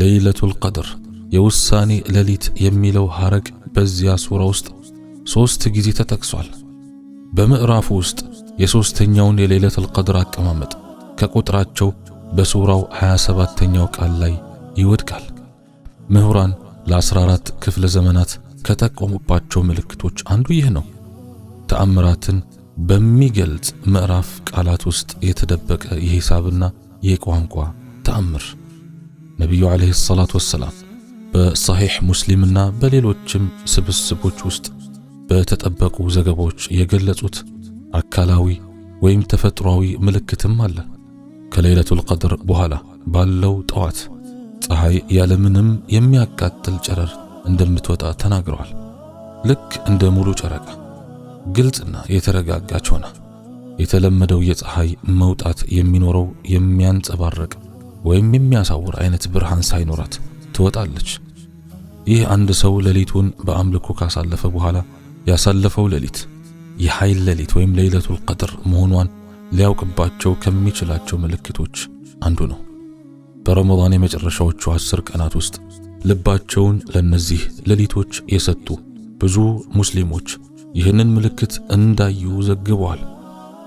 ለይለቱል ቀድር የውሳኔ ሌሊት የሚለው ሐረግ በዚያ ሱራ ውስጥ 3 ጊዜ ተጠቅሷል። በምዕራፉ ውስጥ የሶስተኛውን የለይለቱል ቀድር አቀማመጥ ከቁጥራቸው በሱራው 27ኛው ቃል ላይ ይወድቃል። ምሁራን ለ14 ክፍለ ዘመናት ከጠቆሙባቸው ምልክቶች አንዱ ይህ ነው። ተአምራትን በሚገልጽ ምዕራፍ ቃላት ውስጥ የተደበቀ የሂሳብና የቋንቋ ተአምር። ነቢዩ ዓለይሂ ሰላቱ ወሰላም በሰሒሕ ሙስሊምና በሌሎችም ስብስቦች ውስጥ በተጠበቁ ዘገባዎች የገለጹት አካላዊ ወይም ተፈጥሯዊ ምልክትም አለ። ከለይለቱል ቀድር በኋላ ባለው ጠዋት ፀሐይ ያለምንም የሚያቃጥል ጨረር እንደምትወጣ ተናግረዋል። ልክ እንደ ሙሉ ጨረቃ ግልጽና የተረጋጋች ሆና የተለመደው የፀሐይ መውጣት የሚኖረው የሚያንጸባርቅ ወይም የሚያሳውር አይነት ብርሃን ሳይኖራት ትወጣለች። ይህ አንድ ሰው ሌሊቱን በአምልኮ ካሳለፈ በኋላ ያሳለፈው ሌሊት የኃይል ሌሊት ወይም ለይለቱል ቀድር መሆኗን ሊያውቅባቸው ከሚችላቸው ምልክቶች አንዱ ነው። በረመዳን የመጨረሻዎቹ 10 ቀናት ውስጥ ልባቸውን ለነዚህ ሌሊቶች የሰጡ ብዙ ሙስሊሞች ይህንን ምልክት እንዳዩ ዘግበዋል።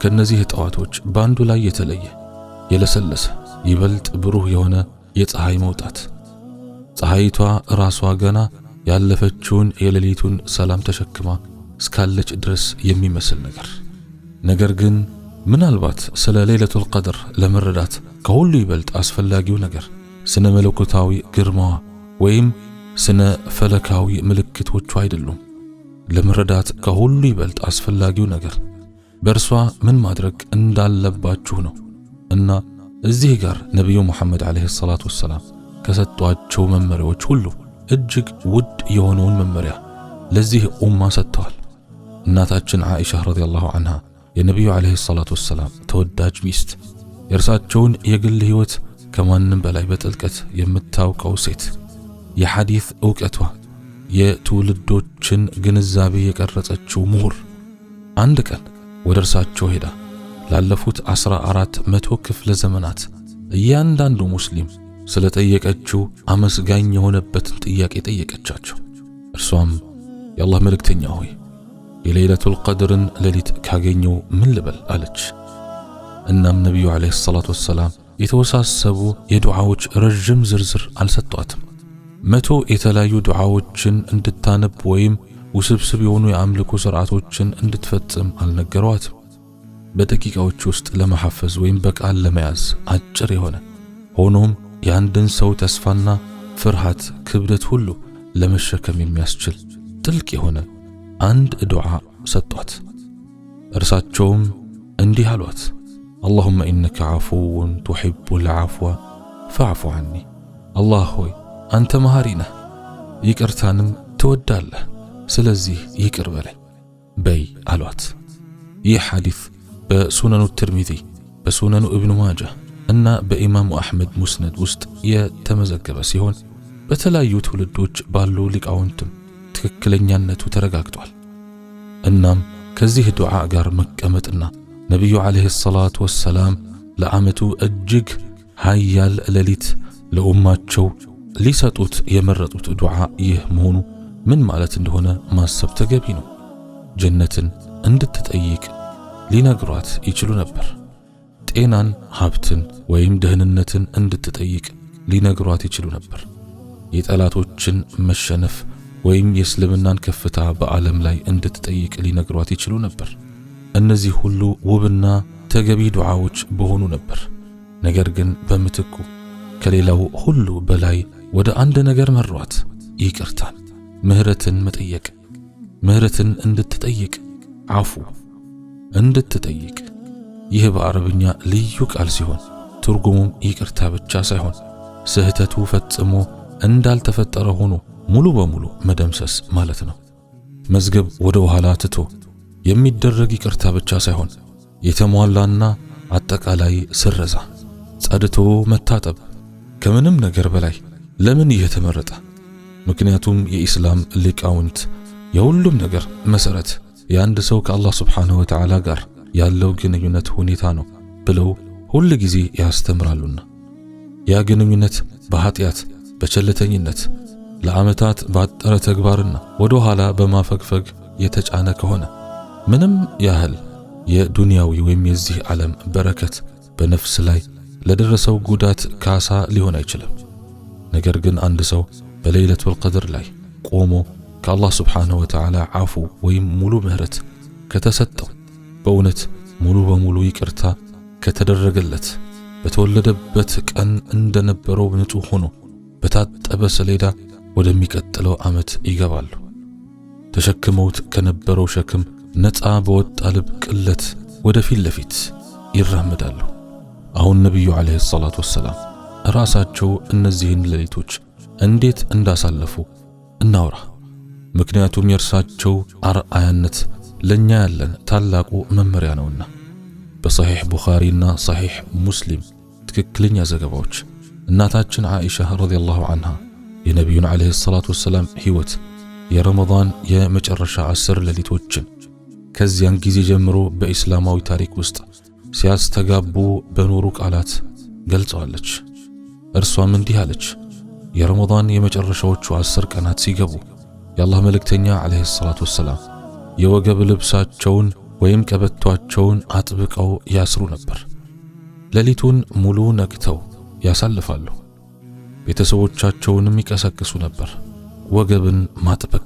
ከነዚህ ጠዋቶች በአንዱ ላይ የተለየ የለሰለሰ ይበልጥ ብሩህ የሆነ የፀሐይ መውጣት፣ ፀሐይቷ ራሷ ገና ያለፈችውን የሌሊቱን ሰላም ተሸክማ እስካለች ድረስ የሚመስል ነገር ግን ምናልባት ስለ ለይለቱል ቀድር ለመረዳት ከሁሉ ይበልጥ አስፈላጊው ነገር ስነ መለኮታዊ ግርማዋ ወይም ስነ ፈለካዊ ምልክቶቹ አይደሉም። ለመረዳት ከሁሉ ይበልጥ አስፈላጊው ነገር በእርሷ ምን ማድረግ እንዳለባችሁ ነው እና እዚህ ጋር ነቢዩ ሙሐመድ ዓለይሂ ሰላቱ ወሰላም ከሰጧቸው መመሪያዎች ሁሉ እጅግ ውድ የሆነውን መመሪያ ለዚህ ኡማ ሰጥተዋል። እናታችን ዓኢሻ ረዲየላሁ ዐንሃ የነቢዩ ዓለይሂ ሰላቱ ወሰላም ተወዳጅ ሚስት፣ የእርሳቸውን የግል ሕይወት ከማንም በላይ በጥልቀት የምታውቀው ሴት፣ የሐዲስ ዕውቀቷ የትውልዶችን ግንዛቤ የቀረጸችው ምሁር አንድ ቀን ወደ እርሳቸው ሄዳ ላለፉት 1400 ክፍለ ዘመናት እያንዳንዱ ሙስሊም ስለጠየቀችው አመስጋኝ የሆነበትን ጥያቄ ጠየቀቻቸው። እርሷም የአላህ መልእክተኛ ሆይ የለይለቱል ቀድርን ሌሊት ካገኘው ምን ልበል አለች። እናም ነቢዩ ዓለይሂ ሰላቱ ወሰላም የተወሳሰቡ የዱዓዎች ረዥም ዝርዝር አልሰጧትም። 100 የተለያዩ ዱዓዎችን እንድታነብ ወይም ውስብስብ የሆኑ የአምልኮ ሥርዓቶችን እንድትፈጽም አልነገሯትም። በደቂቃዎች ውስጥ ለመሐፈዝ ወይም በቃል ለመያዝ አጭር የሆነ ሆኖም የአንድን ሰው ተስፋና ፍርሃት ክብደት ሁሉ ለመሸከም የሚያስችል ጥልቅ የሆነ አንድ ዱዓ ሰጧት። እርሳቸውም እንዲህ አሏት፣ አላሁመ ኢነከ ዓፉውን ቱሒቡል ዓፍወ ፈዕፉ ዐኒ። አላህ ሆይ አንተ መሐሪ ነህ፣ ይቅርታንም ትወዳለህ፣ ስለዚህ ይቅር በይ አሏት። ይህ ሐዲስ በሱነኑ ትርሚዚ፣ በሱነኑ ኢብኑ ማጃህ እና በኢማሙ አሕመድ ሙስነድ ውስጥ የተመዘገበ ሲሆን በተለያዩ ትውልዶች ባሉ ሊቃውንትም ትክክለኛነቱ ተረጋግጧል። እናም ከዚህ ዱዓ ጋር መቀመጥና ነቢዩ ዓለይሂ ሰላቱ ወሰላም ለዓመቱ እጅግ ኃያል ሌሊት ለኡማቸው ሊሰጡት የመረጡት ዱዓ ይህ መሆኑ ምን ማለት እንደሆነ ማሰብ ተገቢ ነው። ጀነትን እንድትጠይቅ ሊነግሯት ይችሉ ነበር። ጤናን፣ ሀብትን ወይም ደህንነትን እንድትጠይቅ ሊነግሯት ይችሉ ነበር። የጠላቶችን መሸነፍ ወይም የእስልምናን ከፍታ በዓለም ላይ እንድትጠይቅ ሊነግሯት ይችሉ ነበር። እነዚህ ሁሉ ውብና ተገቢ ዱዓዎች በሆኑ ነበር። ነገር ግን በምትኩ ከሌላው ሁሉ በላይ ወደ አንድ ነገር መሯት፣ ይቅርታን፣ ምህረትን መጠየቅ። ምህረትን እንድትጠይቅ አፉ እንድትጠይቅ። ይህ በአረብኛ ልዩ ቃል ሲሆን ትርጉሙም ይቅርታ ብቻ ሳይሆን ስህተቱ ፈጽሞ እንዳልተፈጠረ ሆኖ ሙሉ በሙሉ መደምሰስ ማለት ነው። መዝገብ ወደ ኋላ ትቶ የሚደረግ ይቅርታ ብቻ ሳይሆን የተሟላና አጠቃላይ ስረዛ፣ ጸድቶ መታጠብ። ከምንም ነገር በላይ ለምን ይህ ተመረጠ? ምክንያቱም የኢስላም ሊቃውንት የሁሉም ነገር መሰረት የአንድ ሰው ከአላህ Subhanahu Wa Ta'ala ጋር ያለው ግንኙነት ሁኔታ ነው ብለው ሁሉ ጊዜ ያስተምራሉና ያ ግንኙነት በኃጢአት በቸልተኝነት ለዓመታት ባጠረ ተግባርና ወደ ኋላ በማፈግፈግ የተጫነ ከሆነ ምንም ያህል የዱንያዊ ወይም የዚህ ዓለም በረከት በነፍስ ላይ ለደረሰው ጉዳት ካሳ ሊሆን አይችልም። ነገር ግን አንድ ሰው በለይለቱል ቀድር ላይ ቆሞ ከአላህ Subhanahu Wa Ta'ala አፉ ወይም ሙሉ ምህረት ከተሰጠው፣ በእውነት ሙሉ በሙሉ ይቅርታ ከተደረገለት፣ በተወለደበት ቀን እንደነበረው ንጹህ ሆኖ በታጠበ ሰሌዳ ወደሚቀጥለው ዓመት ይገባሉ። ተሸክመውት ከነበረው ሸክም ነፃ በወጣ ልብ ቅለት ወደፊት ለፊት ይራመዳሉ። አሁን ነብዩ አለይሂ ሰላቱ ወሰላም ራሳቸው እነዚህን ሌሊቶች እንዴት እንዳሳለፉ እናውራ። ምክንያቱም የእርሳቸው አርአያነት ለኛ ያለን ታላቁ መመሪያ ነውና። በሰሒህ ቡኻሪና ሰሒህ ሙስሊም ትክክለኛ ዘገባዎች እናታችን ዓኢሻ ረዲየላሁ ዐንሃ የነብዩን አለይሂ ሰላቱ ወሰላም ሕይወት የረመዳን የመጨረሻ 10 ሌሊቶችን ከዚያን ጊዜ ጀምሮ በእስላማዊ ታሪክ ውስጥ ሲያስተጋቡ በኖሩ ቃላት ገልጸዋለች። እርሷም እንዲህ አለች። የረመዳን የመጨረሻዎቹ 10 ቀናት ሲገቡ የአላህ መልእክተኛ አለይሂ ሰላቱ ወሰላም የወገብ ልብሳቸውን ወይም ቀበቷቸውን አጥብቀው ያስሩ ነበር። ሌሊቱን ሙሉ ነቅተው ያሳልፋሉ። ቤተሰቦቻቸውንም ይቀሰቅሱ ነበር። ወገብን ማጥበቅ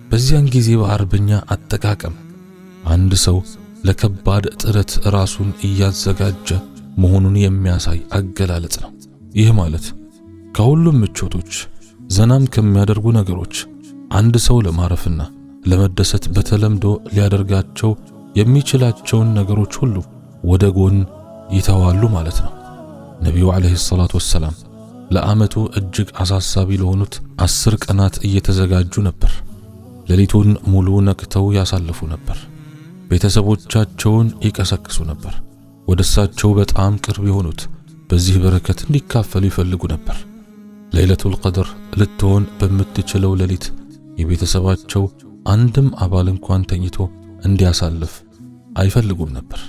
በዚያን ጊዜ በአረብኛ አጠቃቀም አንድ ሰው ለከባድ ጥረት ራሱን እያዘጋጀ መሆኑን የሚያሳይ አገላለጽ ነው። ይህ ማለት ከሁሉም ምቾቶች ዘናም ከሚያደርጉ ነገሮች አንድ ሰው ለማረፍና ለመደሰት በተለምዶ ሊያደርጋቸው የሚችላቸውን ነገሮች ሁሉ ወደ ጎን ይተዋሉ ማለት ነው። ነብዩ አለይሂ ሰላቱ ወሰላም ለዓመቱ እጅግ አሳሳቢ ለሆኑት 10 ቀናት እየተዘጋጁ ነበር። ሌሊቱን ሙሉ ነቅተው ያሳልፉ ነበር። ቤተሰቦቻቸውን ይቀሰቅሱ ነበር። ወደሳቸው በጣም ቅርብ የሆኑት በዚህ በረከት እንዲካፈሉ ይፈልጉ ነበር። ለይለቱል ቀድር ልትሆን በምትችለው ሌሊት የቤተሰባቸው አንድም አባል እንኳን ተኝቶ እንዲያሳልፍ አይፈልጉም ነበር።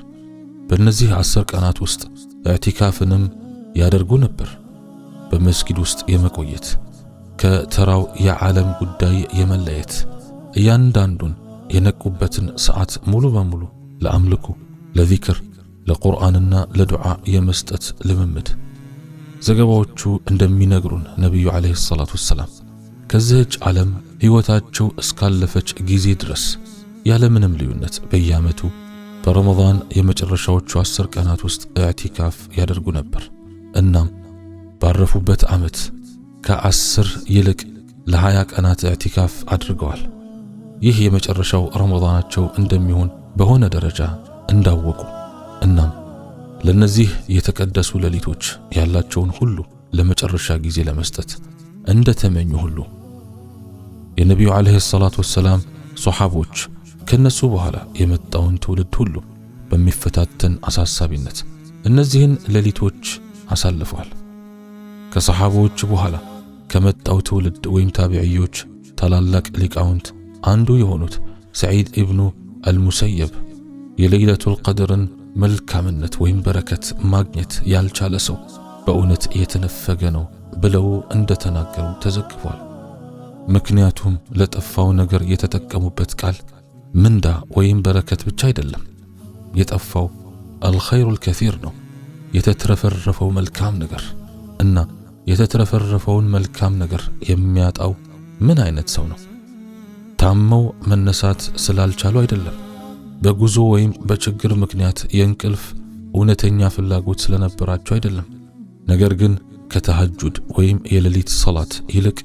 በእነዚህ 10 ቀናት ውስጥ ኢዕቲካፍንም ያደርጉ ነበር። በመስጊድ ውስጥ የመቆየት፣ ከተራው የዓለም ጉዳይ የመለየት፣ እያንዳንዱን የነቁበትን ሰዓት ሙሉ በሙሉ ለአምልኮ፣ ለዚክር፣ ለቁርአንና ለዱዓ የመስጠት ልምምድ። ዘገባዎቹ እንደሚነግሩን ነብዩ አለይሂ ሰላቱ ወሰላም ከዚህች ዓለም ሕይወታቸው እስካለፈች ጊዜ ድረስ ያለምንም ልዩነት በየዓመቱ በረመዳን የመጨረሻዎቹ 10 ቀናት ውስጥ ኢዕቲካፍ ያደርጉ ነበር። እናም ባረፉበት ዓመት ከ10 ይልቅ ለ20 ቀናት ኢዕቲካፍ አድርገዋል። ይህ የመጨረሻው ረመዳናቸው እንደሚሆን በሆነ ደረጃ እንዳወቁ እናም ለነዚህ የተቀደሱ ሌሊቶች ያላቸውን ሁሉ ለመጨረሻ ጊዜ ለመስጠት እንደተመኙ ሁሉ የነብዩ አለይሂ ሰላቱ ወሰላም ሱሐቦች ከነሱ በኋላ የመጣውን ትውልድ ሁሉ በሚፈታተን አሳሳቢነት እነዚህን ሌሊቶች አሳልፈዋል። ከሰሐቦች በኋላ ከመጣው ትውልድ ወይም ታቢዒዎች ታላላቅ ሊቃውንት አንዱ የሆኑት ሰዒድ ኢብኑ አልሙሰይብ የለይለቱል ቀድርን መልካምነት ወይም በረከት ማግኘት ያልቻለ ሰው በእውነት የተነፈገ ነው ብለው እንደተናገሩ ተዘግቧል። ምክንያቱም ለጠፋው ነገር የተጠቀሙበት ቃል ምንዳ ወይም በረከት ብቻ አይደለም። የጠፋው አልኸይሩል ከሲር ነው፣ የተትረፈረፈው መልካም ነገር። እና የተትረፈረፈውን መልካም ነገር የሚያጣው ምን አይነት ሰው ነው? ታመው መነሳት ስላልቻሉ አይደለም። በጉዞ ወይም በችግር ምክንያት የእንቅልፍ እውነተኛ ፍላጎት ስለነበራቸው አይደለም። ነገር ግን ከተሐጁድ ወይም የሌሊት ሰላት ይልቅ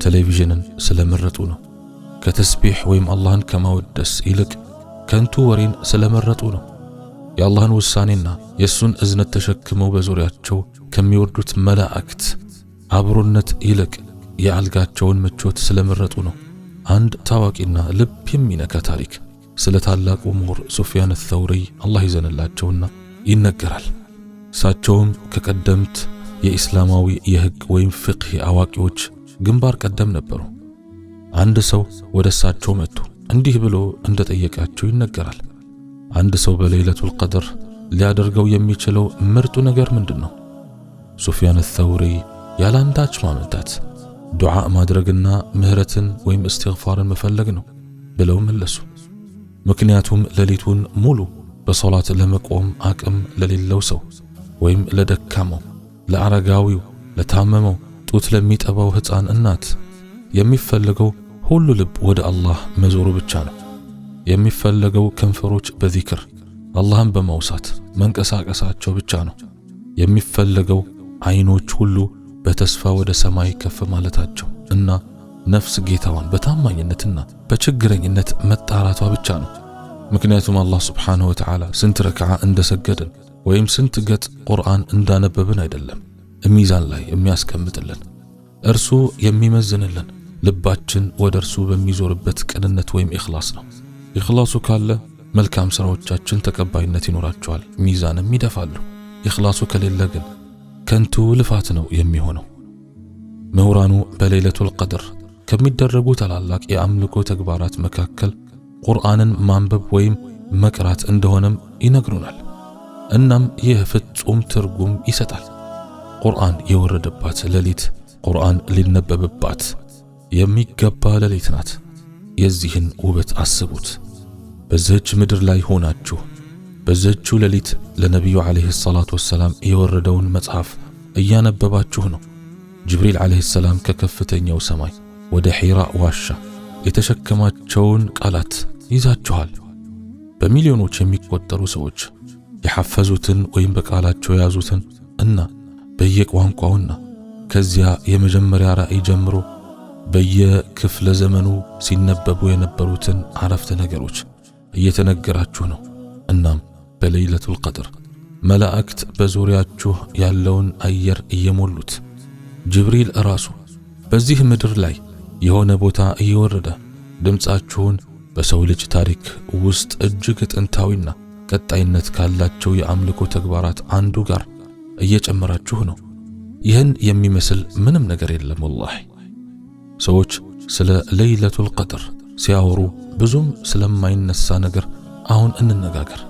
ቴሌቪዥንን ስለመረጡ ነው። ከተስቢሕ ወይም አላህን ከማወደስ ይልቅ ከንቱ ወሬን ስለመረጡ ነው። የአላህን ውሳኔና የእሱን እዝነት ተሸክመው በዙሪያቸው ከሚወርዱት መላእክት አብሮነት ይልቅ የአልጋቸውን ምቾት ስለመረጡ ነው። አንድ ታዋቂና ልብ የሚነካ ታሪክ ስለ ታላቁ ምሁር ሱፊያን አልተውሪ አላህ ይዘንላቸውና ይነገራል። እሳቸውም ከቀደምት የኢስላማዊ የህግ ወይም ፍቅህ አዋቂዎች ግንባር ቀደም ነበሩ። አንድ ሰው ወደ እሳቸው መጥቶ እንዲህ ብሎ እንደጠየቃቸው ይነገራል። አንድ ሰው በለይለቱል ቀድር ሊያደርገው የሚችለው ምርጡ ነገር ምንድነው? ሱፊያን አልተውሪ ያላንዳች ማመንታት ዱዓ ማድረግና ምህረትን ወይም እስትግፋርን መፈለግ ነው ብለው መለሱ። ምክንያቱም ሌሊቱን ሙሉ በሶላት ለመቆም አቅም ለሌለው ሰው ወይም ለደካማው፣ ለአረጋዊው፣ ለታመመው፣ ጡት ለሚጠባው ሕፃን እናት የሚፈልገው ሁሉ ልብ ወደ አላህ መዞሩ ብቻ ነው። የሚፈልገው ከንፈሮች በዚክር አላህን በማውሳት መንቀሳቀሳቸው ብቻ ነው። የሚፈልገው አይኖች ሁሉ በተስፋ ወደ ሰማይ ከፍ ማለታቸው እና ነፍስ ጌታዋን በታማኝነትና በችግረኝነት መጣራቷ ብቻ ነው። ምክንያቱም አላህ ሱብሓነሁ ወተዓላ ስንት ረክዓ እንደሰገድን ወይም ስንት ገጽ ቁርአን እንዳነበብን አይደለም ሚዛን ላይ የሚያስቀምጥልን። እርሱ የሚመዝንልን ልባችን ወደ እርሱ በሚዞርበት ቅንነት ወይም ኢኽላስ ነው። ኢኽላሱ ካለ መልካም ስራዎቻችን ተቀባይነት ይኖራቸዋል፣ ሚዛንም ይደፋሉ። ኢኽላሱ ከሌለ ግን ከንቱ ልፋት ነው የሚሆነው። ምሁራኑ በለይለቱል ቀድር ከሚደረጉ ታላላቅ የአምልኮ ተግባራት መካከል ቁርአንን ማንበብ ወይም መቅራት እንደሆነም ይነግሩናል። እናም ይህ ፍጹም ትርጉም ይሰጣል። ቁርአን የወረደባት ሌሊት ቁርአን ሊነበብባት የሚገባ ሌሊት ናት። የዚህን ውበት አስቡት። በዚህች ምድር ላይ ሆናችሁ በዚህች ሌሊት ለነቢዩ ዓለይሂ ሰላቱ ወሰላም የወረደውን መጽሐፍ እያነበባችሁ ነው። ጅብሪል ዓለይሂ ሰላም ከከፍተኛው ሰማይ ወደ ሒራ ዋሻ የተሸከማቸውን ቃላት ይዛችኋል። በሚሊዮኖች የሚቆጠሩ ሰዎች የሐፈዙትን ወይም በቃላቸው የያዙትን እና በየቋንቋውና ከዚያ የመጀመሪያ ራእይ ጀምሮ በየክፍለ ዘመኑ ሲነበቡ የነበሩትን አረፍተ ነገሮች እየተነገራችሁ ነው። እናም በለይለቱል ቀድር መላእክት በዙሪያችሁ ያለውን አየር እየሞሉት፣ ጅብሪል ራሱ በዚህ ምድር ላይ የሆነ ቦታ እየወረደ ድምፃችሁን በሰው ልጅ ታሪክ ውስጥ እጅግ ጥንታዊና ቀጣይነት ካላቸው የአምልኮ ተግባራት አንዱ ጋር እየጨመራችሁ ነው። ይህን የሚመስል ምንም ነገር የለም። ወላሂ ሰዎች ስለ ለይለቱል ቀድር ሲያወሩ ብዙም ስለማይነሳ ነገር አሁን እንነጋገር።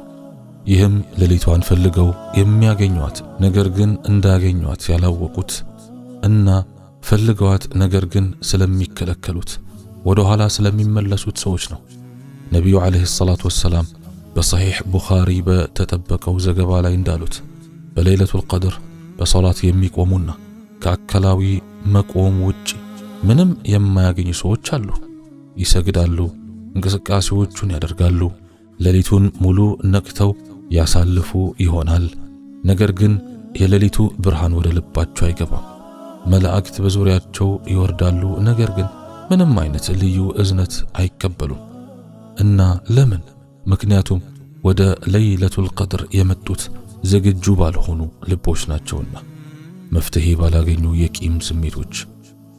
ይህም ሌሊቷን ፈልገው የሚያገኟት ነገር ግን እንዳገኟት ያላወቁት እና ፈልገዋት ነገር ግን ስለሚከለከሉት ወደ ኋላ ስለሚመለሱት ሰዎች ነው። ነቢዩ ዓለይሂ ሰላቱ ወሰላም በሰሒሕ ቡኻሪ በተጠበቀው ዘገባ ላይ እንዳሉት በለይለቱል ቀድር በሶላት የሚቆሙና ከአካላዊ መቆም ውጪ ምንም የማያገኙ ሰዎች አሉ። ይሰግዳሉ፣ እንቅስቃሴዎቹን ያደርጋሉ፣ ሌሊቱን ሙሉ ነቅተው ያሳልፉ ይሆናል። ነገር ግን የሌሊቱ ብርሃን ወደ ልባቸው አይገባም። መላእክት በዙሪያቸው ይወርዳሉ፣ ነገር ግን ምንም አይነት ልዩ እዝነት አይቀበሉም። እና ለምን? ምክንያቱም ወደ ለይለቱል ቀድር የመጡት ዝግጁ ባልሆኑ ልቦች ናቸውና፣ መፍትሄ ባላገኙ የቂም ስሜቶች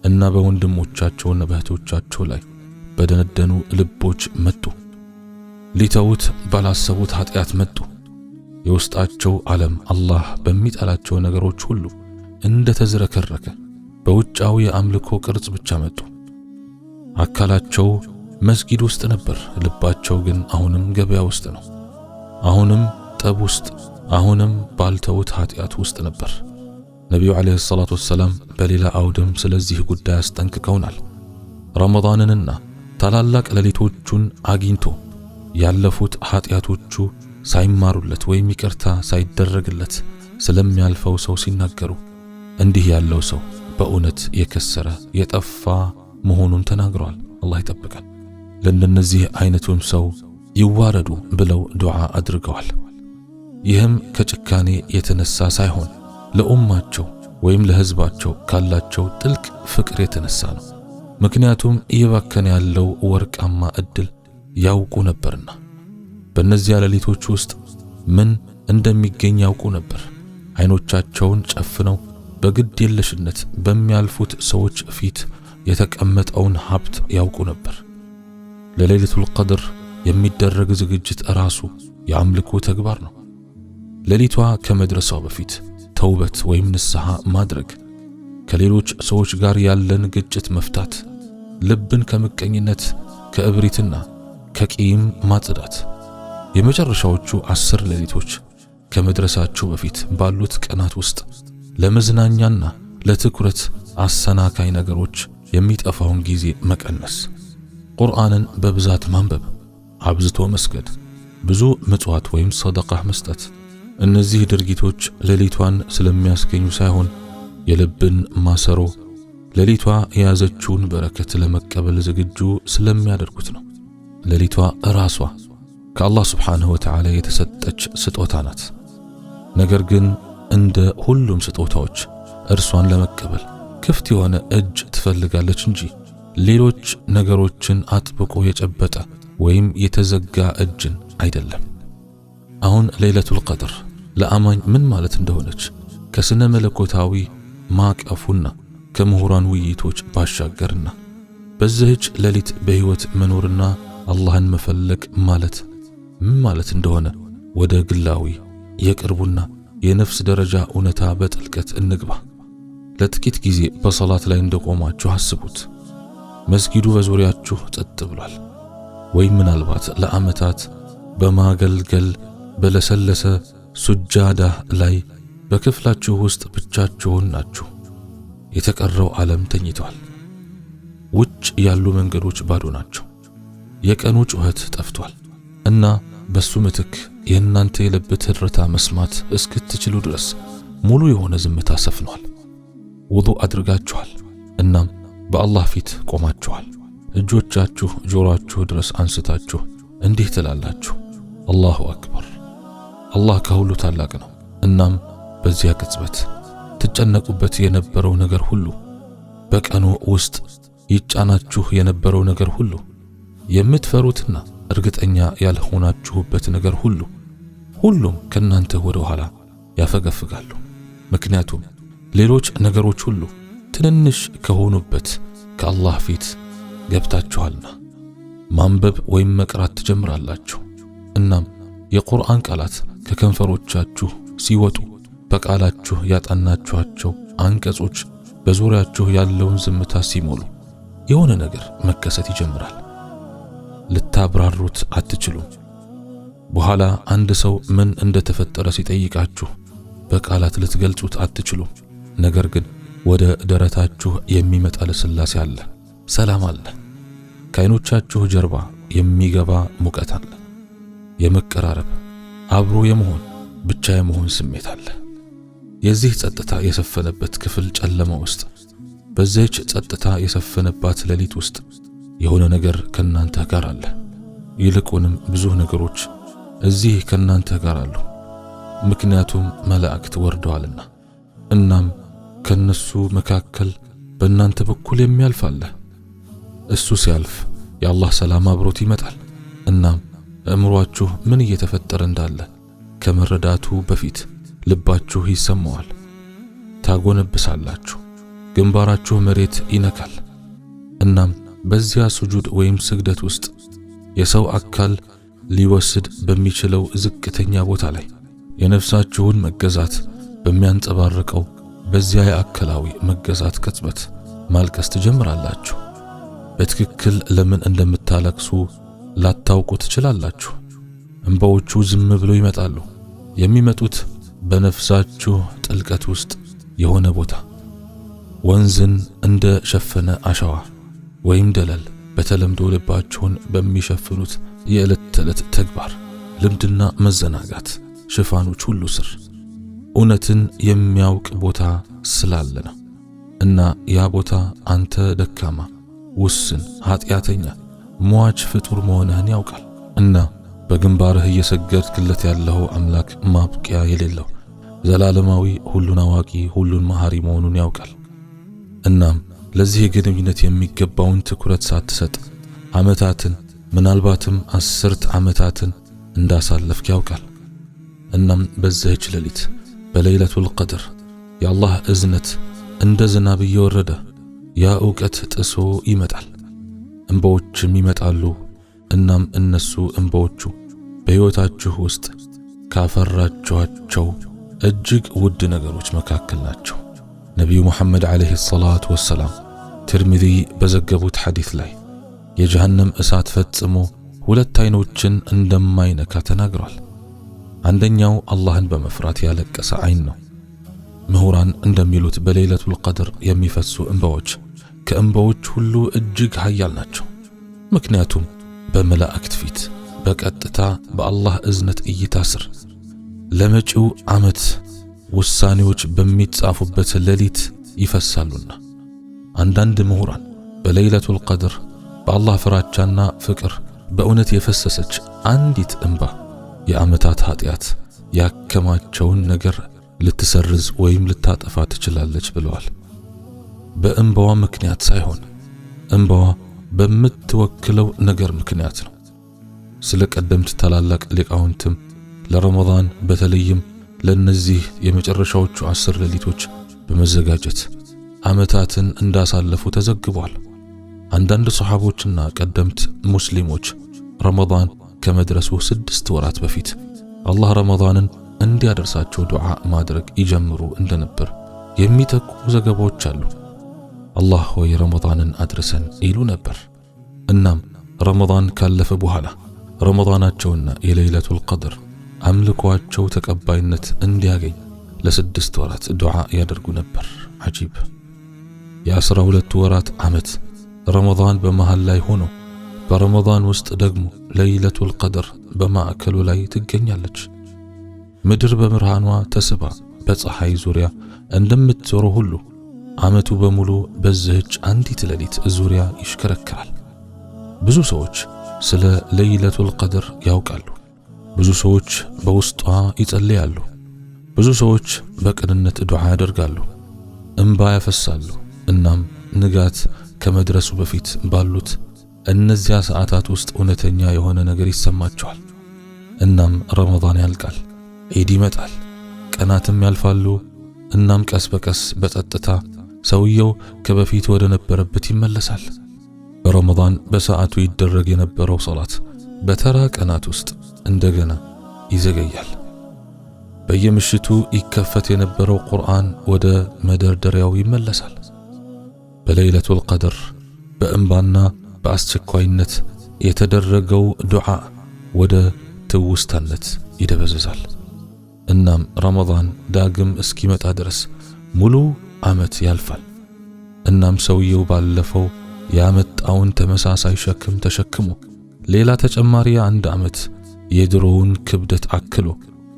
እና በወንድሞቻቸውና በእህቶቻቸው ላይ በደነደኑ ልቦች መጡ። ሊተውት ባላሰቡት ኃጢአት መጡ። የውስጣቸው ዓለም አላህ በሚጠላቸው ነገሮች ሁሉ እንደተዝረከረከ በውጫዊ የአምልኮ ቅርጽ ብቻ መጡ። አካላቸው መስጊድ ውስጥ ነበር፣ ልባቸው ግን አሁንም ገበያ ውስጥ ነው። አሁንም ጠብ ውስጥ፣ አሁንም ባልተውት ኃጢአት ውስጥ ነበር። ነቢዩ ዓለይሂ ሰላቱ ወሰላም በሌላ አውድም ስለዚህ ጉዳይ አስጠንቅቀውናል። ረመዳንንና ታላላቅ ሌሊቶቹን አግኝቶ ያለፉት ኃጢአቶቹ ሳይማሩለት ወይም ይቅርታ ሳይደረግለት ስለሚያልፈው ሰው ሲናገሩ እንዲህ ያለው ሰው በእውነት የከሰረ የጠፋ መሆኑን ተናግረዋል። አላህ ይጠብቀን። ለእነዚህ አይነቱም ሰው ይዋረዱ ብለው ዱዓ አድርገዋል። ይህም ከጭካኔ የተነሳ ሳይሆን ለኡማቸው ወይም ለህዝባቸው ካላቸው ጥልቅ ፍቅር የተነሳ ነው። ምክንያቱም እየባከነ ያለው ወርቃማ እድል ያውቁ ነበርና። በእነዚያ ሌሊቶች ውስጥ ምን እንደሚገኝ ያውቁ ነበር። አይኖቻቸውን ጨፍነው በግድ የለሽነት በሚያልፉት ሰዎች ፊት የተቀመጠውን ሀብት ያውቁ ነበር። ለሌሊቱል ቀድር የሚደረግ ዝግጅት ራሱ የአምልኮ ተግባር ነው። ሌሊቷ ከመድረሷ በፊት ተውበት ወይም ንስሐ ማድረግ፣ ከሌሎች ሰዎች ጋር ያለን ግጭት መፍታት፣ ልብን ከምቀኝነት ከእብሪትና ከቂም ማጽዳት። የመጨረሻዎቹ 10 ሌሊቶች ከመድረሳቸው በፊት ባሉት ቀናት ውስጥ ለመዝናኛና ለትኩረት አሰናካይ ነገሮች የሚጠፋውን ጊዜ መቀነስ፣ ቁርአንን በብዛት ማንበብ፣ አብዝቶ መስገድ፣ ብዙ ምጽዋት ወይም ሰደቃ መስጠት። እነዚህ ድርጊቶች ሌሊቷን ስለሚያስገኙ ሳይሆን የልብን ማሰሮ ሌሊቷ የያዘችውን በረከት ለመቀበል ዝግጁ ስለሚያደርጉት ነው። ሌሊቷ ራሷ ከአላህ ስብሓንሁ ወተዓላ የተሰጠች ስጦታ ናት። ነገር ግን እንደ ሁሉም ስጦታዎች እርሷን ለመቀበል ክፍት የሆነ እጅ ትፈልጋለች እንጂ ሌሎች ነገሮችን አጥብቆ የጨበጠ ወይም የተዘጋ እጅን አይደለም። አሁን ሌሊቱል ቀድር ለአማኝ ምን ማለት እንደሆነች ከስነ መለኮታዊ ማቀፉና ከምሁራን ውይይቶች ባሻገርና በዚህች ሌሊት በህይወት መኖርና አላህን መፈለግ ማለት ምን ማለት እንደሆነ ወደ ግላዊ የቅርቡና የነፍስ ደረጃ እውነታ በጥልቀት እንግባ። ለጥቂት ጊዜ በሰላት ላይ እንደቆማችሁ አስቡት። መስጊዱ በዙሪያችሁ ጸጥ ብሏል። ወይም ምናልባት ለዓመታት በማገልገል በለሰለሰ ሱጃዳ ላይ በክፍላችሁ ውስጥ ብቻችሁን ናችሁ። የተቀረው ዓለም ተኝቷል። ውጭ ያሉ መንገዶች ባዶ ናቸው። የቀኑ ጩኸት ጠፍቷል እና በሱ ምትክ የእናንተ የልብ ትርታ መስማት እስክትችሉ ድረስ ሙሉ የሆነ ዝምታ ሰፍኗል። ውዱእ አድርጋችኋል። እናም በአላህ ፊት ቆማችኋል። እጆቻችሁ ጆሮአችሁ ድረስ አንስታችሁ እንዲህ ትላላችሁ፣ አላሁ አክበር። አላህ ከሁሉ ታላቅ ነው። እናም በዚያ ቅጽበት ትጨነቁበት የነበረው ነገር ሁሉ፣ በቀኑ ውስጥ ይጫናችሁ የነበረው ነገር ሁሉ፣ የምትፈሩትና እርግጠኛ ያልሆናችሁበት ነገር ሁሉ፣ ሁሉም ከናንተ ወደ ኋላ ያፈገፍጋሉ። ምክንያቱም ሌሎች ነገሮች ሁሉ ትንንሽ ከሆኑበት ከአላህ ፊት ገብታችኋልና። ማንበብ ወይም መቅራት ትጀምራላችሁ። እናም የቁርአን ቃላት ከከንፈሮቻችሁ ሲወጡ በቃላችሁ ያጠናችኋቸው አንቀጾች በዙሪያችሁ ያለውን ዝምታ ሲሞሉ የሆነ ነገር መከሰት ይጀምራል። ልታብራሩት አትችሉም። በኋላ አንድ ሰው ምን እንደተፈጠረ ሲጠይቃችሁ በቃላት ልትገልጹት አትችሉም። ነገር ግን ወደ ደረታችሁ የሚመጣ ልስላሴ አለ፣ ሰላም አለ። ከዓይኖቻችሁ ጀርባ የሚገባ ሙቀት አለ። የመቀራረብ አብሮ የመሆን ብቻ የመሆን ስሜት አለ። የዚህ ጸጥታ የሰፈነበት ክፍል ጨለማ ውስጥ በዚህች ጸጥታ የሰፈነባት ሌሊት ውስጥ የሆነ ነገር ከናንተ ጋር አለ። ይልቁንም ብዙ ነገሮች እዚህ ከናንተ ጋር አሉ። ምክንያቱም መላእክት ወርደዋልና። እናም ከነሱ መካከል በእናንተ በኩል የሚያልፍ አለ። እሱ ሲያልፍ የአላህ ሰላም አብሮት ይመጣል። እናም አእምሮአችሁ ምን እየተፈጠረ እንዳለ ከመረዳቱ በፊት ልባችሁ ይሰማዋል። ታጎነብሳላችሁ፣ ግንባራችሁ መሬት ይነካል። እናም በዚያ ስጁድ ወይም ስግደት ውስጥ የሰው አካል ሊወስድ በሚችለው ዝቅተኛ ቦታ ላይ የነፍሳችሁን መገዛት በሚያንጸባርቀው በዚያ የአካላዊ መገዛት ቅጽበት ማልቀስ ትጀምራላችሁ። በትክክል ለምን እንደምታለቅሱ ላታውቁ ትችላላችሁ። እንባዎቹ ዝም ብለው ይመጣሉ። የሚመጡት በነፍሳችሁ ጥልቀት ውስጥ የሆነ ቦታ፣ ወንዝን እንደ ሸፈነ አሸዋ ወይም ደለል በተለምዶ ልባችሁን በሚሸፍኑት የዕለት ተዕለት ተግባር፣ ልምድና መዘናጋት ሽፋኖች ሁሉ ስር እውነትን የሚያውቅ ቦታ ስላለ ነው። እና ያ ቦታ አንተ ደካማ፣ ውስን፣ ኃጢአተኛ፣ ሟች ፍጡር መሆንህን ያውቃል። እና በግንባርህ እየሰገድክለት ያለው አምላክ ማብቂያ የሌለው ዘላለማዊ፣ ሁሉን አዋቂ፣ ሁሉን መሐሪ መሆኑን ያውቃል። እናም ለዚህ ግንኙነት የሚገባውን ትኩረት ሳትሰጥ ዓመታትን ምናልባትም 10 ዓመታትን እንዳሳለፍክ ያውቃል። እናም በዚህች ሌሊት በለይለቱል ቀድር የአላህ እዝነት እንደ ዝናብ እየወረደ ያ ዕውቀት ጥሶ ይመጣል። እንባዎችም ይመጣሉ። እናም እነሱ እንባዎቹ በሕይወታችሁ ውስጥ ካፈራችኋቸው እጅግ ውድ ነገሮች መካከል ናቸው። ነቢዩ ሙሐመድ ዓለይሂ ሰላቱ ወሰላም ትርሚዚ በዘገቡት ሐዲስ ላይ የጀሃነም እሳት ፈጽሞ 2 አይኖችን እንደማይነካ ተናግሯል። አንደኛው አላህን በመፍራት ያለቀሰ አይን ነው። ምሁራን እንደሚሉት በለይለቱል ቀድር የሚፈሱ እንባዎች ከእንባዎች ሁሉ እጅግ ኃያል ናቸው። ምክንያቱም በመላእክት ፊት በቀጥታ በአላህ እዝነት እይታ ስር ለመጪው ዓመት ውሳኔዎች በሚጻፉበት ሌሊት ይፈሳሉና። አንዳንድ ምሁራን በለይለቱል ቀድር በአላህ ፍራቻና ፍቅር በእውነት የፈሰሰች አንዲት እንባ የዓመታት ኃጢአት ያከማቸውን ነገር ልትሰርዝ ወይም ልታጠፋ ትችላለች ብለዋል። በእንባዋ ምክንያት ሳይሆን እንባዋ በምትወክለው ነገር ምክንያት ነው። ስለ ቀደምት ታላላቅ ሊቃውንትም ለረመዳን በተለይም ለነዚህ የመጨረሻዎቹ 10 ሌሊቶች በመዘጋጀት ዓመታትን እንዳሳለፉ ተዘግቧል። አንዳንድ ሰሃቦችና ቀደምት ሙስሊሞች ረመዳን ከመድረሱ 6 ወራት በፊት አላህ ረመዳንን እንዲያደርሳቸው ዱዓ ማድረግ ይጀምሩ እንደነበር የሚጠቁሙ ዘገባዎች አሉ። አላህ ሆይ ረመዳንን አድርሰን ይሉ ነበር። እናም ረመዳን ካለፈ በኋላ ረመዳናቸውና የለይለቱል ቀድር አምልኮአቸው ተቀባይነት እንዲያገኝ ለ6 ወራት ዱዓ ያደርጉ ነበር። አጂብ! የ12 ወራት ዓመት ረመዳን በመሃል ላይ ሆኖ በረመዳን ውስጥ ደግሞ ለይለቱል ቀድር በማዕከሉ ላይ ትገኛለች። ምድር በብርሃኗ ተስባ በፀሐይ ዙሪያ እንደምትዞረው ሁሉ ዓመቱ በሙሉ በዚህች አንዲት ሌሊት ዙሪያ ይሽከረከራል። ብዙ ሰዎች ስለ ለይለቱል ቀድር ያውቃሉ። ብዙ ሰዎች በውስጧ ይጸልያሉ። ብዙ ሰዎች በቅንነት ዱዓ ያደርጋሉ፣ እንባ ያፈሳሉ። እናም ንጋት ከመድረሱ በፊት ባሉት እነዚያ ሰዓታት ውስጥ እውነተኛ የሆነ ነገር ይሰማቸዋል። እናም ረመዳን ያልቃል፣ ዒድ ይመጣል፣ ቀናትም ያልፋሉ። እናም ቀስ በቀስ በጸጥታ ሰውየው ከበፊት ወደ ነበረበት ይመለሳል። በረመዳን በሰዓቱ ይደረግ የነበረው ሶላት በተራ ቀናት ውስጥ እንደገና ይዘገያል። በየምሽቱ ይከፈት የነበረው ቁርአን ወደ መደርደሪያው ይመለሳል። በለይለቱል ቀድር በእንባና በአስቸኳይነት የተደረገው ዱዓ ወደ ትውስታነት ይደበዘዛል። እናም ረመዳን ዳግም እስኪመጣ ድረስ ሙሉ ዓመት ያልፋል። እናም ሰውየው ባለፈው ያመጣውን ተመሳሳይ ሸክም ተሸክሞ ሌላ ተጨማሪ 1 ዓመት የድሮውን ክብደት አክሎ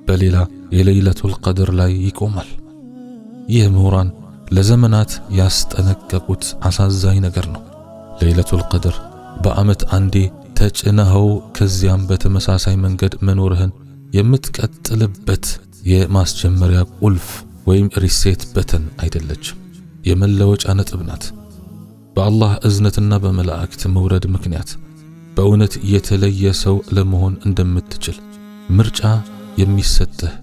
በሌላ የለይለቱል ቀድር ላይ ይቆማል። ይህ ምሁራን ለዘመናት ያስጠነቀቁት አሳዛኝ ነገር ነው። ለይለቱል ቀድር በዓመት አንዴ ተጭነኸው ከዚያም በተመሳሳይ መንገድ መኖርህን የምትቀጥልበት የማስጀመሪያ ቁልፍ ወይም ሪሴት በተን አይደለችም፣ የመለወጫ ነጥብ ናት። በአላህ እዝነትና በመላእክት መውረድ ምክንያት በእውነት የተለየ ሰው ለመሆን እንደምትችል ምርጫ የሚሰጥህ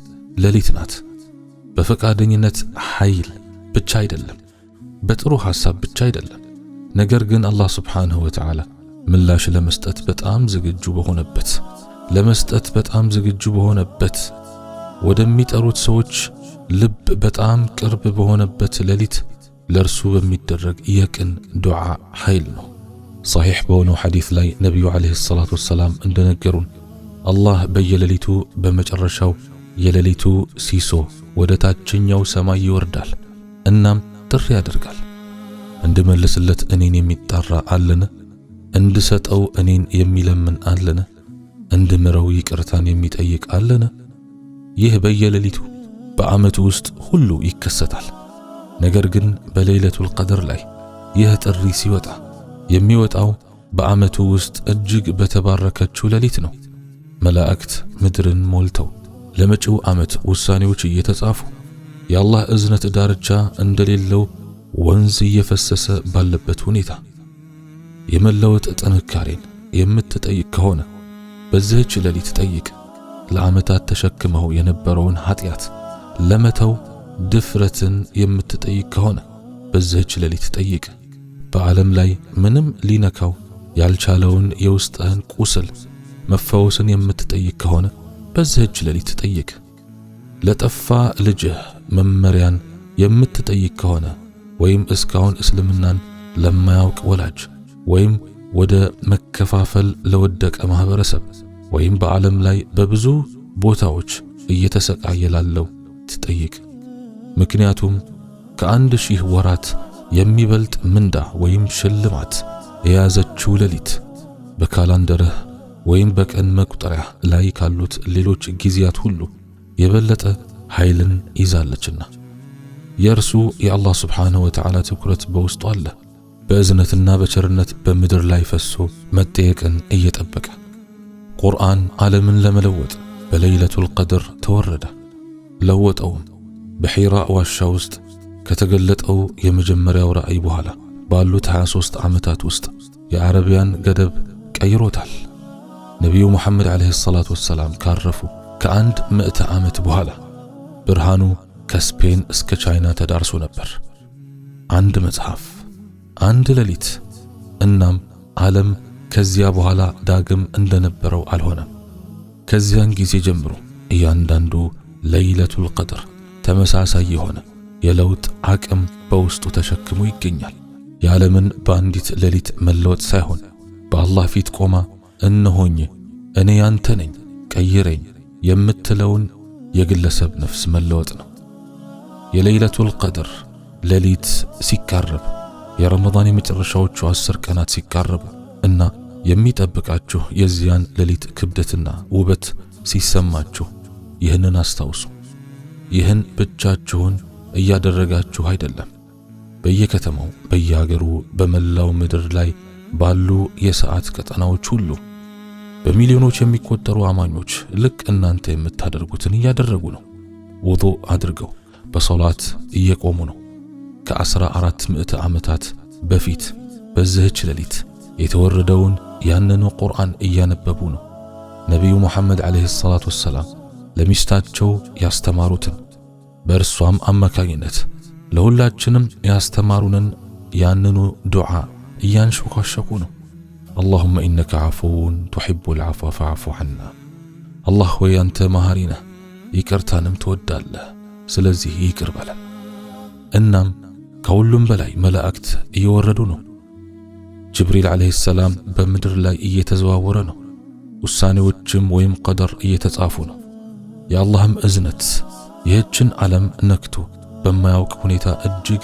ሌሊት ናት። በፈቃደኝነት ኃይል ብቻ አይደለም፣ በጥሩ ሐሳብ ብቻ አይደለም፣ ነገር ግን አላህ ሱብሓነሁ ወተዓላ ምላሽ ለመስጠት በጣም ዝግጁ በሆነበት ለመስጠት በጣም ዝግጁ በሆነበት ወደሚጠሩት ሰዎች ልብ በጣም ቅርብ በሆነበት ሌሊት ለርሱ በሚደረግ የቅን ዱዓ ኃይል ነው። صحيح በሆነው ሐዲስ ላይ ነብዩ አለይሂ ሰላቱ ወሰላም እንደነገሩን አላህ በየሌሊቱ በመጨረሻው የሌሊቱ ሲሶ ወደ ታችኛው ሰማይ ይወርዳል። እናም ጥሪ ያደርጋል። እንድመልስለት እኔን የሚጣራ አለን? እንድሰጠው እኔን የሚለምን አለን? እንድምረው ይቅርታን የሚጠይቅ አለን? ይህ በየሌሊቱ በዓመቱ ውስጥ ሁሉ ይከሰታል። ነገር ግን በለይለቱል ቀድር ላይ ይህ ጥሪ ሲወጣ የሚወጣው በዓመቱ ውስጥ እጅግ በተባረከችው ሌሊት ነው። መላእክት ምድርን ሞልተው ለመጪው ዓመት ውሳኔዎች እየተጻፉ የአላህ እዝነት ዳርቻ እንደሌለው ወንዝ እየፈሰሰ ባለበት ሁኔታ የመለወጥ ጥንካሬን የምትጠይቅ ከሆነ በዚህች ሌሊት ጠይቅ። ለዓመታት ተሸክመው የነበረውን ኃጢአት ለመተው ድፍረትን የምትጠይቅ ከሆነ በዚህች ሌሊት ጠይቅ። በዓለም ላይ ምንም ሊነካው ያልቻለውን የውስጥህን ቁስል መፈወስን የምትጠይቅ ከሆነ በዚህች ሌሊት ጠይቅ። ለጠፋ ልጅህ መመሪያን የምትጠይቅ ከሆነ ወይም እስካሁን እስልምናን ለማያውቅ ወላጅ ወይም ወደ መከፋፈል ለወደቀ ማህበረሰብ ወይም በዓለም ላይ በብዙ ቦታዎች እየተሰቃየ ላለው ትጠይቅ። ምክንያቱም ከ1000 ወራት የሚበልጥ ምንዳ ወይም ሽልማት የያዘችው ሌሊት በካላንደርህ ወይም በቀን መቁጠሪያ ላይ ካሉት ሌሎች ጊዜያት ሁሉ የበለጠ ኃይልን ይዛለችና የእርሱ የአላህ ስብሓንሁ ወተዓላ ትኩረት በውስጡ አለ። በእዝነትና በቸርነት በምድር ላይ ፈሶ መጠየቅን እየጠበቀ ቁርአን ዓለምን ለመለወጥ በለይለቱል ቀድር ተወረደ። ለወጠውም በሒራ ዋሻ ውስጥ ከተገለጠው የመጀመሪያው ራእይ በኋላ ባሉት 23 ዓመታት ውስጥ የዓረቢያን ገደብ ቀይሮታል። ነቢዩ ሙሐመድ ዓለይሂ ሰላቱ ወሰላም ካረፉ ከ100 ዓመት በኋላ ብርሃኑ ከስፔን እስከ ቻይና ተዳርሶ ነበር። አንድ መጽሐፍ፣ አንድ ሌሊት። እናም ዓለም ከዚያ በኋላ ዳግም እንደነበረው አልሆነም። ከዚያን ጊዜ ጀምሮ እያንዳንዱ ለይለቱል ቀድር ተመሳሳይ የሆነ የለውጥ አቅም በውስጡ ተሸክሞ ይገኛል። የዓለምን በአንዲት ሌሊት መለወጥ ሳይሆን በአላህ ፊት ቆማ እነሆኝ እኔ ያንተ ነኝ ቀይረኝ የምትለውን የግለሰብ ነፍስ መለወጥ ነው። የለይለቱል ቀድር ሌሊት ሲቃረብ፣ የረመዳን የመጨረሻዎቹ 10 ቀናት ሲቃረቡ እና የሚጠብቃችሁ የዚያን ሌሊት ክብደትና ውበት ሲሰማችሁ ይህንን አስታውሱ። ይህን ብቻችሁን እያደረጋችሁ አይደለም። በየከተማው፣ በየሀገሩ፣ በመላው ምድር ላይ ባሉ የሰዓት ቀጠናዎች ሁሉ በሚሊዮኖች የሚቆጠሩ አማኞች ልክ እናንተ የምታደርጉትን እያደረጉ ነው። ውዱእ አድርገው በሶላት እየቆሙ ነው። ከ1400 ዓመታት በፊት በዚህች ሌሊት የተወረደውን ያንኑ ቁርአን እያነበቡ ነው። ነቢዩ ሙሐመድ ዓለይሂ ሰላቱ ወሰላም ለሚስታቸው ያስተማሩትን በእርሷም አማካኝነት ለሁላችንም ያስተማሩንን ያንኑ ዱዓ እያንሾካሸኩ ነው። አላሁመ ኢነከ ዓፉውን ቱሒቡል ዓፍወ ፈዕፉ ዐና። አላህ ሆይ አንተ መሐሪ ነህ፣ ይቅርታንም ትወዳለህ፣ ስለዚህ ይቅር በለን። እናም ከሁሉም በላይ መላእክት እየወረዱ ነው። ጅብሪል ዓለይሂ ሰላም በምድር ላይ እየተዘዋወረ ነው። ውሳኔዎችም ወይም ቀደር እየተጻፉ ነው። የአላህም እዝነት ይህችን ዓለም ነክቶ በማያውቅ ሁኔታ እጅግ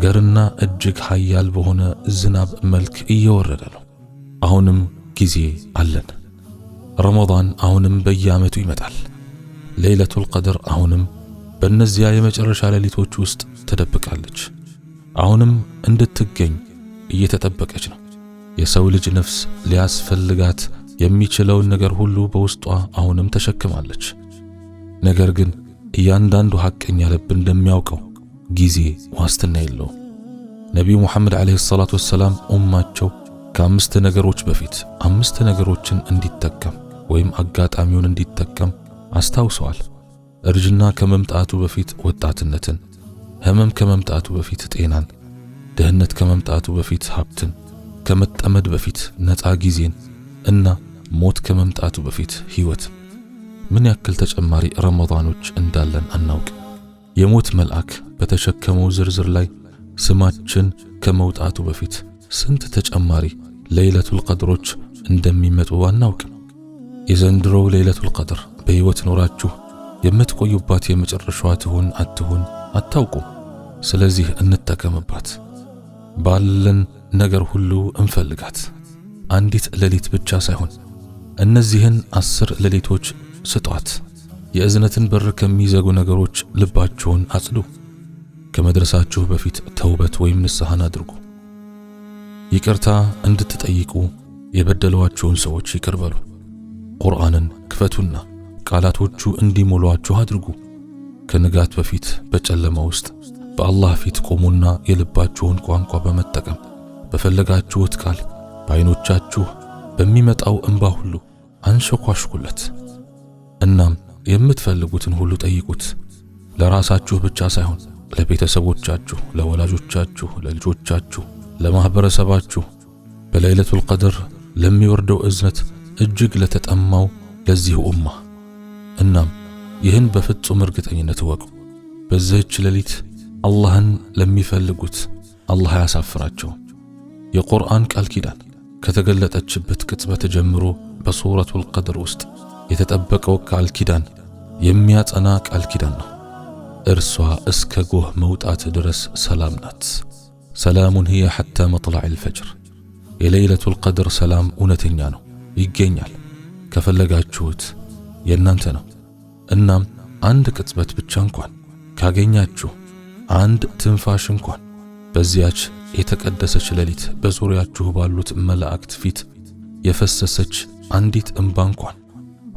ገርና እጅግ ኃያል በሆነ ዝናብ መልክ እየወረደ ነው። አሁንም ጊዜ አለን። ረመዳን አሁንም በየዓመቱ ይመጣል። ለይለቱል ቀድር አሁንም በእነዚያ የመጨረሻ ሌሊቶች ውስጥ ተደብቃለች። አሁንም እንድትገኝ እየተጠበቀች ነው። የሰው ልጅ ነፍስ ሊያስፈልጋት የሚችለውን ነገር ሁሉ በውስጧ አሁንም ተሸክማለች። ነገር ግን እያንዳንዱ ሐቀኛ ልብ እንደሚያውቀው ጊዜ ዋስትና የለውም። ነቢዩ ሙሐመድ ዓለይሂ ሰላቱ ወሰላም ኡማቸው ከ5 ነገሮች በፊት 5 ነገሮችን እንዲጠቀም ወይም አጋጣሚውን እንዲጠቀም አስታውሰዋል። እርጅና ከመምጣቱ በፊት ወጣትነትን፣ ህመም ከመምጣቱ በፊት ጤናን፣ ድህነት ከመምጣቱ በፊት ሀብትን፣ ከመጠመድ በፊት ነፃ ጊዜን እና ሞት ከመምጣቱ በፊት ህይወት። ምን ያክል ተጨማሪ ረመዳኖች እንዳለን አናውቅ። የሞት መልአክ በተሸከመው ዝርዝር ላይ ስማችን ከመውጣቱ በፊት ስንት ተጨማሪ ለይለቱል ቀድሮች እንደሚመጡ አናውቅም። የዘንድሮው ለይለቱል ቀድር በህይወት ኖራችሁ የምትቆዩባት የመጨረሻዋ ትሁን አትሁን አታውቁም። ስለዚህ እንጠቀምባት። ባለን ነገር ሁሉ እንፈልጋት። አንዲት ሌሊት ብቻ ሳይሆን እነዚህን 10 ሌሊቶች ስጧት። የእዝነትን በር ከሚዘጉ ነገሮች ልባችሁን አጽዱ። ከመድረሳችሁ በፊት ተውበት ወይም ንስሐን አድርጉ። ይቅርታ እንድትጠይቁ የበደሏችሁን ሰዎች ይቅር በሉ። ቁርአንን ክፈቱና ቃላቶቹ እንዲሞሏችሁ አድርጉ። ከንጋት በፊት በጨለማ ውስጥ በአላህ ፊት ቆሙና የልባችሁን ቋንቋ በመጠቀም በፈለጋችሁት ቃል በዓይኖቻችሁ በሚመጣው እንባ ሁሉ አንሸኳሽኩለት። እናም የምትፈልጉትን ሁሉ ጠይቁት። ለራሳችሁ ብቻ ሳይሆን ለቤተሰቦቻችሁ፣ ለወላጆቻችሁ፣ ለልጆቻችሁ፣ ለማህበረሰባችሁ፣ በለይለቱል ቀድር ለሚወርደው እዝነት እጅግ ለተጠማው ለዚህ ኡማ። እናም ይህን በፍጹም እርግጠኝነት እወቁ። በዚህች ሌሊት አላህን ለሚፈልጉት አላህ ያሳፍራቸው። የቁርአን ቃል ኪዳን ከተገለጠችበት ቅጽበት ጀምሮ በሱረቱል ቀድር ውስጥ የተጠበቀው ቃል ኪዳን የሚያጸና ቃል ኪዳን ነው። እርሷ እስከ ጎህ መውጣት ድረስ ሰላም ናት። ሰላሙን ሂየ ሐታ መጥለዕል ፈጅር። የለይለቱል ቀድር ሰላም እውነተኛ ነው፣ ይገኛል። ከፈለጋችሁት የእናንተ ነው። እናም አንድ ቅጽበት ብቻ እንኳን ካገኛችሁ፣ አንድ ትንፋሽ እንኳን በዚያች የተቀደሰች ሌሊት በዙሪያችሁ ባሉት መላእክት ፊት የፈሰሰች አንዲት እንባ እንኳን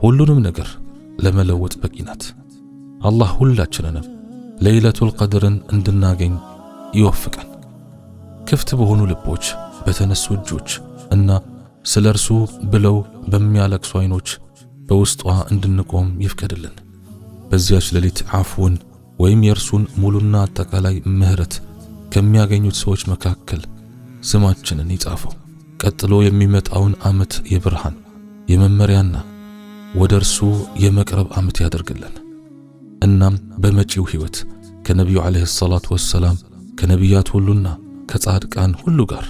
ሁሉንም ነገር ለመለወጥ በቂ ናት። አላህ ሁላችንንም ለይለቱል ቀድርን እንድናገኝ ይወፍቀን። ክፍት በሆኑ ልቦች፣ በተነሱ እጆች እና ስለ እርሱ ብለው በሚያለቅሱ ዓይኖች በውስጧ እንድንቆም ይፍቀድልን። በዚያች ሌሊት ዓፍውን ወይም የእርሱን ሙሉና አጠቃላይ ምህረት ከሚያገኙት ሰዎች መካከል ስማችንን ይጻፈው። ቀጥሎ የሚመጣውን ዓመት የብርሃን የመመሪያና ወደ እርሱ የመቅረብ ዓመት ያደርግልን። እናም በመጪው ሕይወት ከነቢዩ ዓለይሂ ሰላቱ ወሰላም ከነቢያት ሁሉና ከጻድቃን ሁሉ ጋር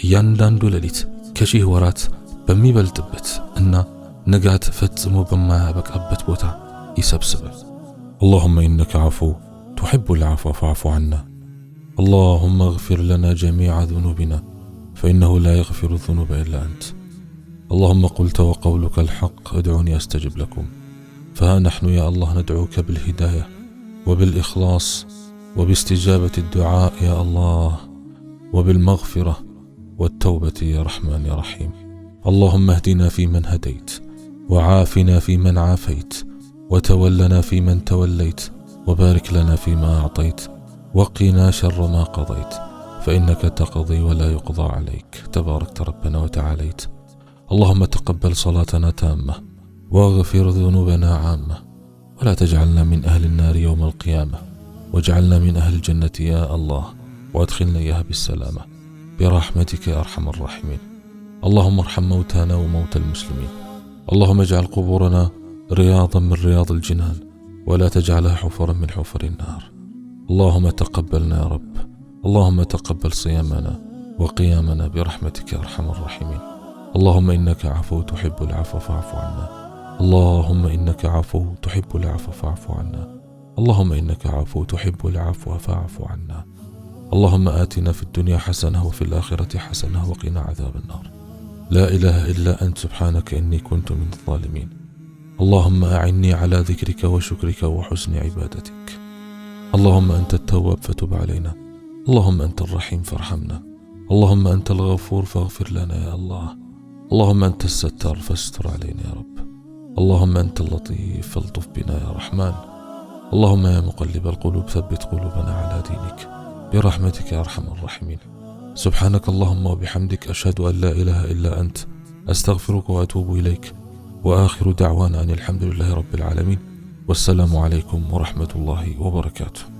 እያንዳንዱ ሌሊት ከሺህ ወራት በሚበልጥበት እና ንጋት ፈጽሞ በማያበቃበት ቦታ ይሰብስበን። اللهم إنك عفو تحب العفو فاعف عنا. اللهم اغفر لنا جميع ذنوبنا فإنه لا يغفر الذنوب إلا أنت. اللهم قلت وقولك الحق ادعوني أستجب لكم. فها نحن يا الله ندعوك بالهداية وبالإخلاص وباستجابة الدعاء يا الله وبالمغفرة والتوبة يا رحمن يا رحيم. اللهم اهدنا فيمن هديت وعافنا فيمن عافيت وتولنا فيمن توليت وبارك لنا فيما أعطيت وقنا شر ما قضيت فإنك تقضي ولا يقضى عليك تباركت ربنا وتعاليت. اللهم تقبل صلاتنا تامة واغفر ذنوبنا عامة ولا تجعلنا من أهل النار يوم القيامة واجعلنا من أهل الجنة يا الله وادخلنا إياها بالسلامة برحمتك يا أرحم الراحمين. اللهم ارحم موتانا وموتى المسلمين. اللهم اجعل قبورنا رياضا من رياض الجنان ولا تجعلها حفرا من حفر النار. اللهم تقبلنا يا رب. اللهم تقبل صيامنا وقيامنا برحمتك يا أرحم الراحمين. اللهم إنك عفو تحب العفو فاعف عنا. اللهم إنك عفو تحب العفو فاعف عنا. اللهم إنك عفو تحب العفو فاعف عنا. اللهم آتنا في الدنيا حسنة وفي الآخرة حسنة وقنا عذاب النار. لا إله إلا أنت سبحانك إني كنت من الظالمين. اللهم أعني على ذكرك وشكرك وحسن عبادتك. اللهم أنت التواب فتب علينا. اللهم أنت الرحيم فارحمنا. اللهم أنت الغفور فاغفر لنا يا الله. اللهم أنت الستار فاستر علينا يا رب. اللهم أنت اللطيف فالطف بنا يا رحمن. اللهم يا مقلب القلوب ثبت قلوبنا على دينك برحمتك يا أرحم الراحمين. سبحانك اللهم وبحمدك أشهد أن لا إله إلا أنت أستغفرك وأتوب إليك. وآخر دعوانا أن الحمد لله رب العالمين والسلام عليكم ورحمة الله وبركاته.